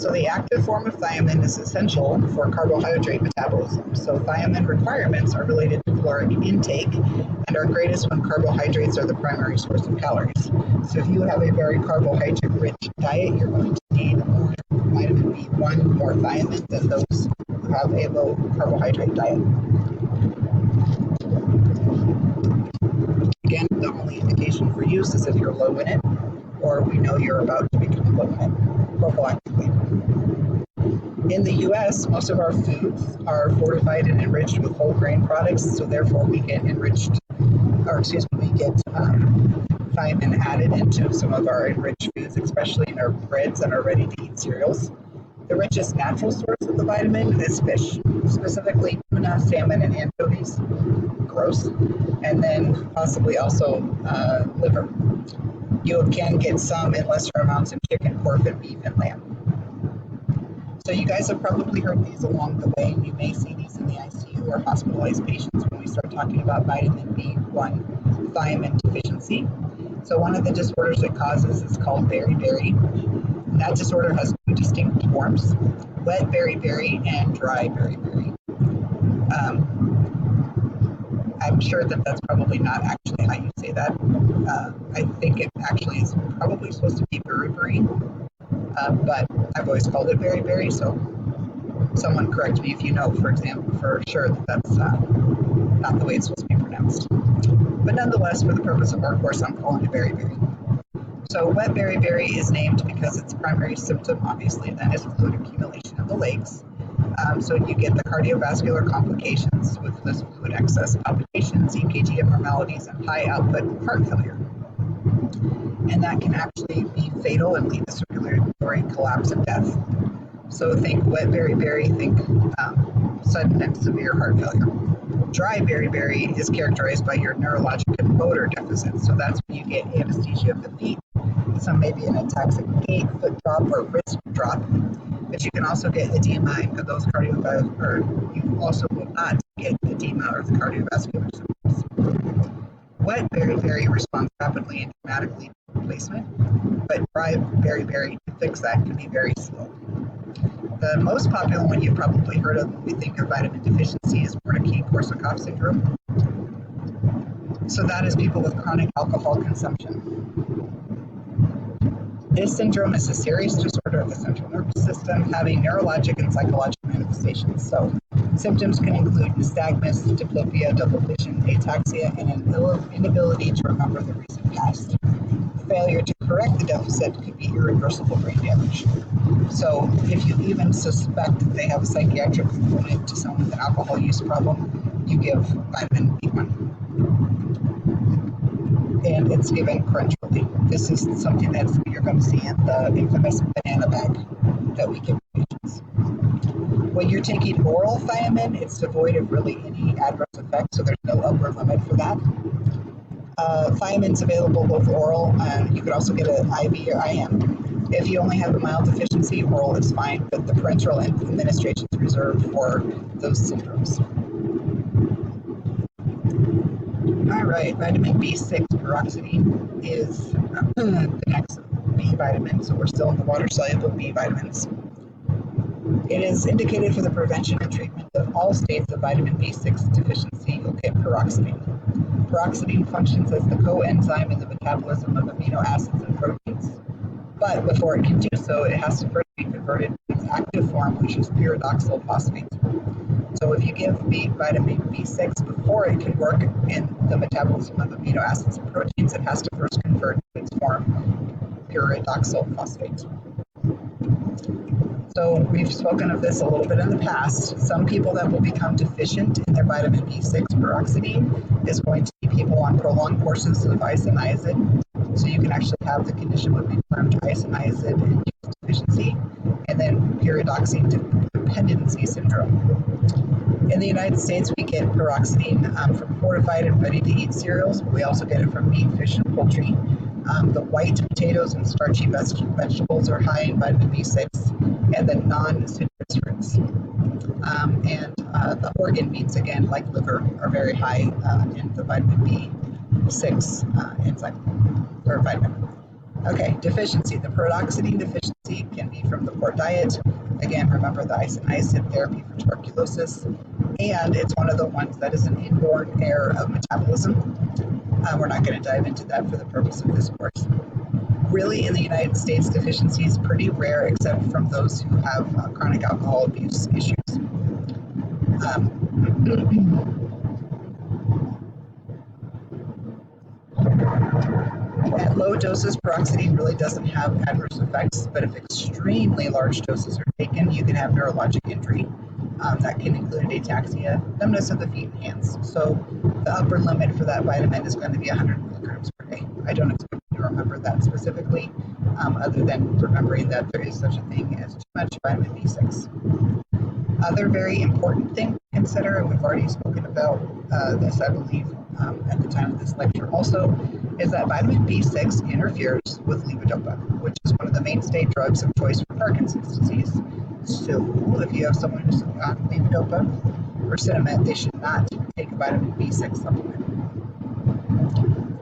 So the active form of thiamine is essential for carbohydrate metabolism. So thiamine requirements are related to caloric intake and are greatest when carbohydrates are the primary source of calories. So if you have a very carbohydrate-rich diet, you're going to need more vitamin B1, more thiamine than those who have a low carbohydrate diet. Again, the only indication for use is if you're low in it, or we know you're about to become low in it prophylactically. In the U.S., most of our foods are fortified and enriched with whole grain products, so therefore we get thiamine added into some of our enriched foods, especially in our breads and our ready-to-eat cereals. The richest natural source of the vitamin is fish, specifically tuna, salmon, and anchovies. Gross. And then possibly also liver. You can get some in lesser amounts in chicken, pork, and beef, and lamb. So you guys have probably heard these along the way. You may see these in the ICU or hospitalized patients when we start talking about vitamin B1 thiamine deficiency. So one of the disorders it causes is called beriberi. That disorder has two distinct forms, wet beriberi and dry beriberi. I'm sure that that's probably not actually how you say that. I think it actually is probably supposed to be beriberi, but I've always called it beriberi, so someone correct me if you know, for example, for sure that that's not the way it's supposed to be pronounced. But nonetheless, for the purpose of our course, I'm calling it beriberi. So wet beriberi is named because its primary symptom, obviously, then is fluid accumulation in the legs. So you get the cardiovascular complications with this fluid excess, palpitations, EKG abnormalities, and high output heart failure. And that can actually be fatal and lead to circulatory collapse and death. So think wet beriberi, think sudden and severe heart failure. Dry beriberi is characterized by your neurologic and motor deficits. So that's when you get anesthesia of the feet. Some may be an ataxic gait, foot drop, or wrist drop. But you can also get edema of those cardiovascular, you also will not get edema or the cardiovascular symptoms. Wet beriberi responds rapidly and dramatically to replacement, but dry beriberi to fix that can be very slow. The most popular one you've probably heard of when we think of vitamin deficiency is Wernicke-Korsakoff syndrome. So that is people with chronic alcohol consumption. This syndrome is a serious disorder of the central nervous system having neurologic and psychological manifestations. So symptoms can include nystagmus, diplopia, double vision, ataxia, and an inability to remember the recent past. Failure to correct the deficit could be irreversible brain damage. So if you even suspect that they have a psychiatric component to someone with an alcohol use problem, you give vitamin B1. And it's given parenterally. This is something that you're going to see in the infamous banana bag that we give patients. When you're taking oral thiamine, it's devoid of really any adverse effects, so there's no upper limit for that. Thiamine's available both oral and you could also get an IV or IM. If you only have a mild deficiency, oral is fine, but the parenteral administration is reserved for those syndromes. All right, vitamin B6 pyroxidine is the next B B vitamin, so we're still in the water-soluble B vitamins. It is indicated for the prevention and treatment of all states of vitamin B6 deficiency. You'll get paroxetine. Paroxetine functions as the coenzyme in the metabolism of amino acids and proteins. But before it can do so, it has to first be converted to its active form, which is pyridoxal phosphate. So if you give vitamin B6 before it can work in the metabolism of amino acids and proteins, it has to first convert to its form, pyridoxal phosphate. So we've spoken of this a little bit in the past. Some people that will become deficient in their vitamin B6 paroxetine is going to be people on prolonged courses of isoniazid. So you can actually have the condition would be termed isoniazid deficiency, and then pyridoxine dependency syndrome. In the United States, we get paroxetine from fortified and ready-to-eat cereals, but we also get it from meat, fish, and poultry. The white potatoes and starchy vegetables are high in vitamin B6, and the non-citrus fruits. And the organ meats, again, like liver, are very high in the vitamin B6 enzyme or vitamin. Okay, deficiency. The paroxetine deficiency can be from the poor diet. Again, remember the isoniazid therapy for tuberculosis. And it's one of the ones that is an inborn error of metabolism. We're not going to dive into that for the purpose of this course. Really, in the United States, deficiency is pretty rare, except from those who have chronic alcohol abuse issues. At low doses, paroxetine really doesn't have adverse effects, but if extremely large doses are taken, you can have neurologic injury. That can include ataxia, numbness of the feet and hands. So the upper limit for that vitamin is going to be 100 milligrams per day. I don't expect you to remember that specifically, other than remembering that there is such a thing as too much vitamin B6. Other very important thing to consider, and we've already spoken about this, I believe, at the time of this lecture also, is that vitamin B6 interferes with levodopa, which is one of the mainstay drugs of choice for Parkinson's disease. So if you have someone who's on levodopa or Sinemet, they should not take a vitamin B6 supplement.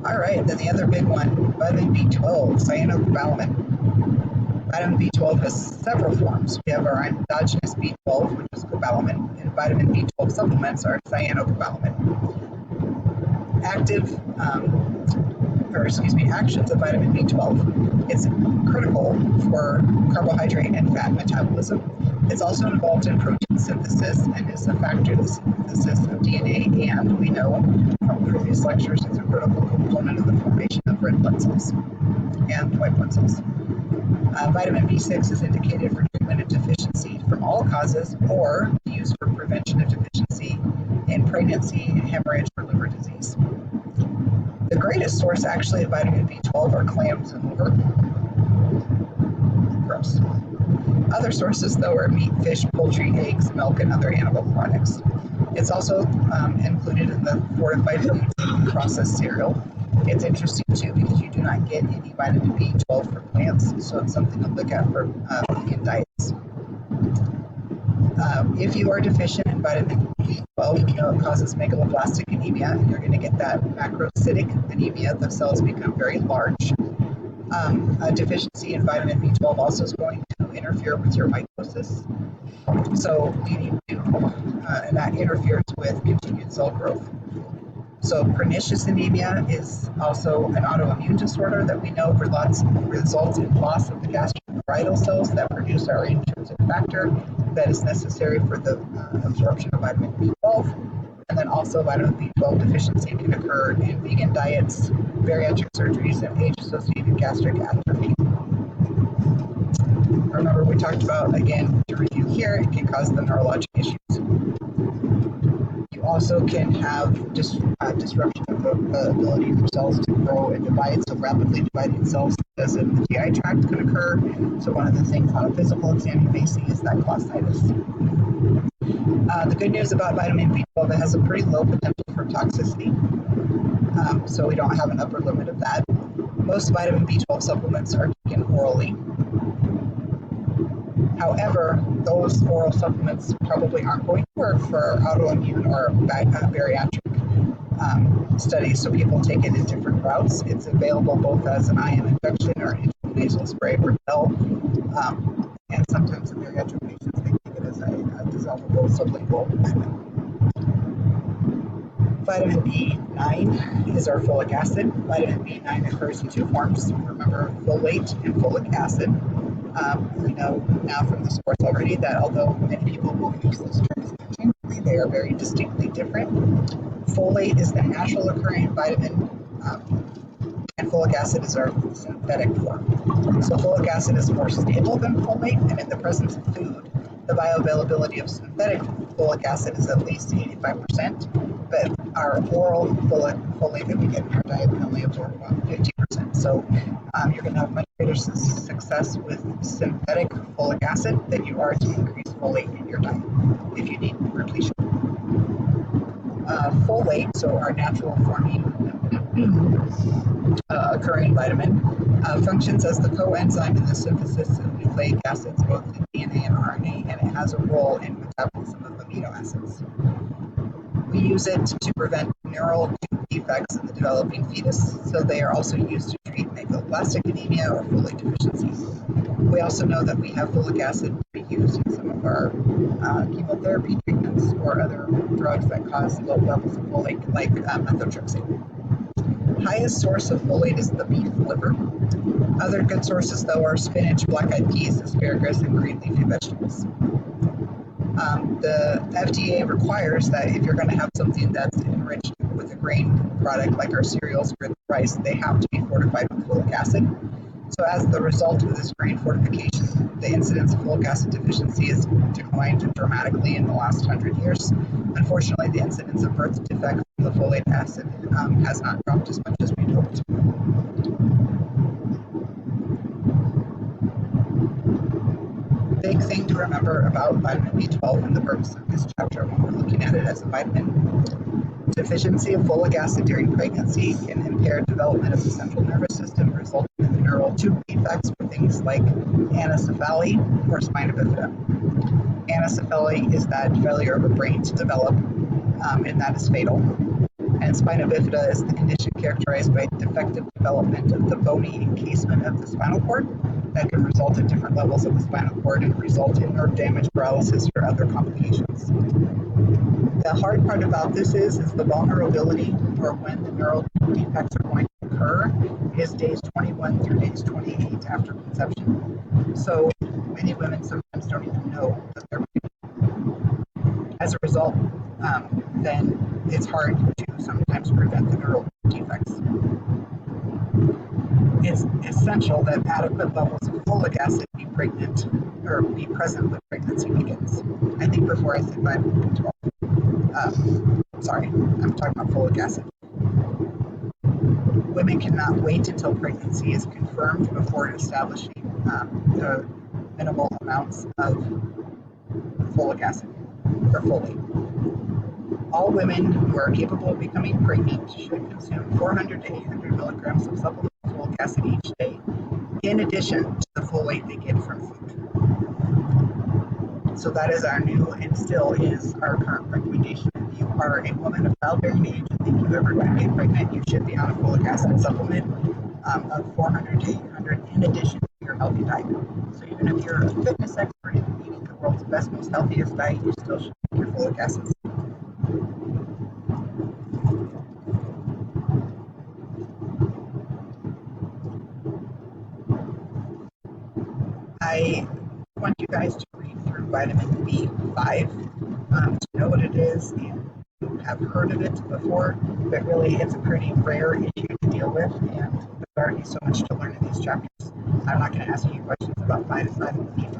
All right, then the other big one, vitamin B12, cyanocobalamin. Vitamin B12 has several forms. We have our endogenous B12, which is cobalamin, and vitamin B12 supplements are cyanocobalamin. Actions of vitamin B12. It's critical for carbohydrate and fat metabolism. It's also involved in protein synthesis and is a factor in the synthesis of DNA, and we know from previous lectures it's a critical component of the formation of red blood cells and white blood cells. Vitamin B6 is indicated for treatment of deficiency from all causes or used for prevention of deficiency in pregnancy, hemorrhage, or liver disease. The greatest source actually of vitamin B12 are clams and liver. Gross. Other sources, though, are meat, fish, poultry, eggs, milk, and other animal products. It's also included in the fortified food processed cereal. It's interesting, too, because you do not get any vitamin B12 for plants, so it's something to look at for vegan diets. If you are deficient in vitamin B12, you know it causes megaloblastic anemia, and you're going to get that macrocytic anemia. The cells become very large. A deficiency in vitamin B12 also is going to interfere with your mitosis, so leading to, and that interferes with continued cell growth. So pernicious anemia is also an autoimmune disorder that we know results in loss of the gastroparietal cells that produce our intrinsic factor that is necessary for the absorption of vitamin B12. And then also vitamin B12 deficiency can occur in vegan diets, bariatric surgeries, and age-associated gastric atrophy. Remember, we talked about, again, to review here, it can cause the neurologic issues. You also can have disruption of the ability for cells to grow and divide, so rapidly dividing cells as in the GI tract can occur. So one of the things on a physical exam you may see is that glossitis. The good news about vitamin B12, it has a pretty low potential for toxicity, so we don't have an upper limit of that. Most vitamin B12 supplements are taken orally. However, those oral supplements probably aren't going to work for autoimmune or bariatric studies, so people take it in different routes. It's available both as an IM injection or an nasal spray for gel, and sometimes in bariatric patients they take it as a dissolvable sublingual vitamin. Vitamin B9 is our folic acid. Vitamin B9 occurs in two forms. Remember, folate and folic acid. We know now from the source already that although many people will use those terms interchangeably, they are very distinctly different. Folate is the natural occurring vitamin, and folic acid is our synthetic form. So folic acid is more stable than folate, and in the presence of food, the bioavailability of synthetic folic acid is at least 85%, but our oral folate that we get in our diet can only absorb about 50%. So you're going to have much greater success with synthetic folic acid than you are to increase folate in your diet if you need repletion. Folate, so our natural forming occurring vitamin, functions as the coenzyme in the synthesis of nucleic acids, both in DNA and RNA, and it has a role in metabolism of amino acids. We use it to prevent neural defects in the developing fetus, so they are also used to treat megaloblastic anemia or folate deficiency. We also know that we have folic acid to be used in some of our chemotherapy treatments or other drugs that cause low levels of folate, like methotrexate. Highest source of folate is the beef liver. Other good sources, though, are spinach, black-eyed peas, asparagus, and green leafy vegetables. The FDA requires that if you're going to have something that's enriched with a grain product like our cereals, grits, rice, they have to be fortified with folic acid. So as the result of this grain fortification, the incidence of folic acid deficiency has declined dramatically in the last 100 years. Unfortunately, the incidence of birth defects from the folate acid has not dropped as much as we'd hoped. Big thing to remember about vitamin B12 and the purpose of this chapter when we're looking at it as a vitamin. Deficiency of folic acid during pregnancy can impair development of the central nervous system, resulting in neural tube defects for things like anencephaly or spina bifida. Anencephaly is that failure of a brain to develop, and that is fatal. And spina bifida is the condition characterized by defective development of the bony encasement of the spinal cord that can result in different levels of the spinal cord and result in nerve damage, paralysis, or other complications. The hard part about this is the vulnerability, or when the neural defects are going to occur, is days 21 through days 28 after conception. So many women sometimes don't even know that they're pregnant. As a result, then it's hard to sometimes prevent the neural defects. It's essential that adequate levels of folic acid be present when pregnancy begins. I think before I said vitamin B12. Sorry, I'm talking about folic acid. Women cannot wait until pregnancy is confirmed before establishing the minimal amounts of folic acid or folate. All women who are capable of becoming pregnant should consume 400 to 800 milligrams of supplemental folic acid each day, in addition to the folate they get from food. So that is our new and still is our current recommendation. If you are a woman of childbearing age and think you're ever going to get pregnant, you should be on a folic acid supplement of 400 to 800 in addition to your healthy diet. So even if you're a fitness expert and eating the world's best, most healthiest diet, you still should take your folic acid. I want you guys to read through vitamin B5 to know what it is and have heard of it before, but really it's a pretty rare issue to deal with, and there's already so much to learn in these chapters. I'm not going to ask you questions about vitamin B5.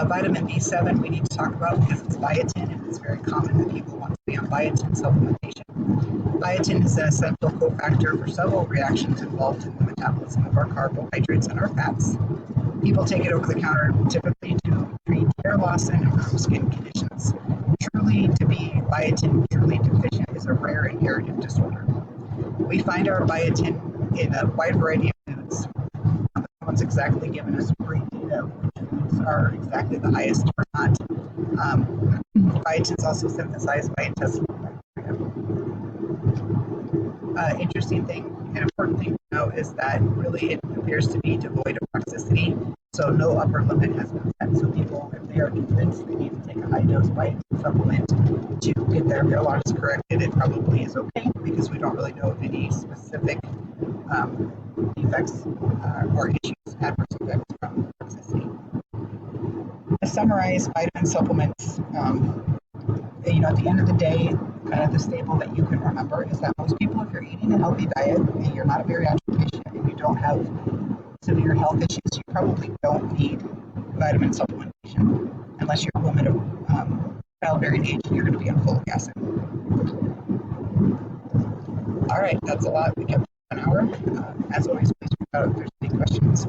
Vitamin B7 we need to talk about because it's biotin, and it's very common that people want to be on biotin supplementation. Biotin is an essential cofactor for several reactions involved in the metabolism of our carbohydrates and our fats. People take it over the counter typically to treat hair loss and improve skin conditions. Truly, to be biotin truly deficient is a rare inherited disorder. We find our biotin in a wide variety of foods. No one's exactly given us great data which foods are exactly the highest or not. Biotin is also synthesized by intestinal bacteria. Interesting thing, an important thing to know is that really it appears to be devoid of toxicity. So no upper limit has been set. So people, if they are convinced they need to take a high dose vitamin supplement to get their hair loss corrected, it probably is okay because we don't really know of any specific defects or issues, adverse effects from toxicity. To summarize, vitamin supplements, at the end of the day, kind of the staple that you can remember is that most people, if you're eating a healthy diet and you're not a bariatric patient and you don't have severe health issues, you probably don't need vitamin supplementation unless you're a woman of childbearing age and you're going to be on folic acid. All right, that's a lot. We kept an hour. As always, please reach out if there's any questions.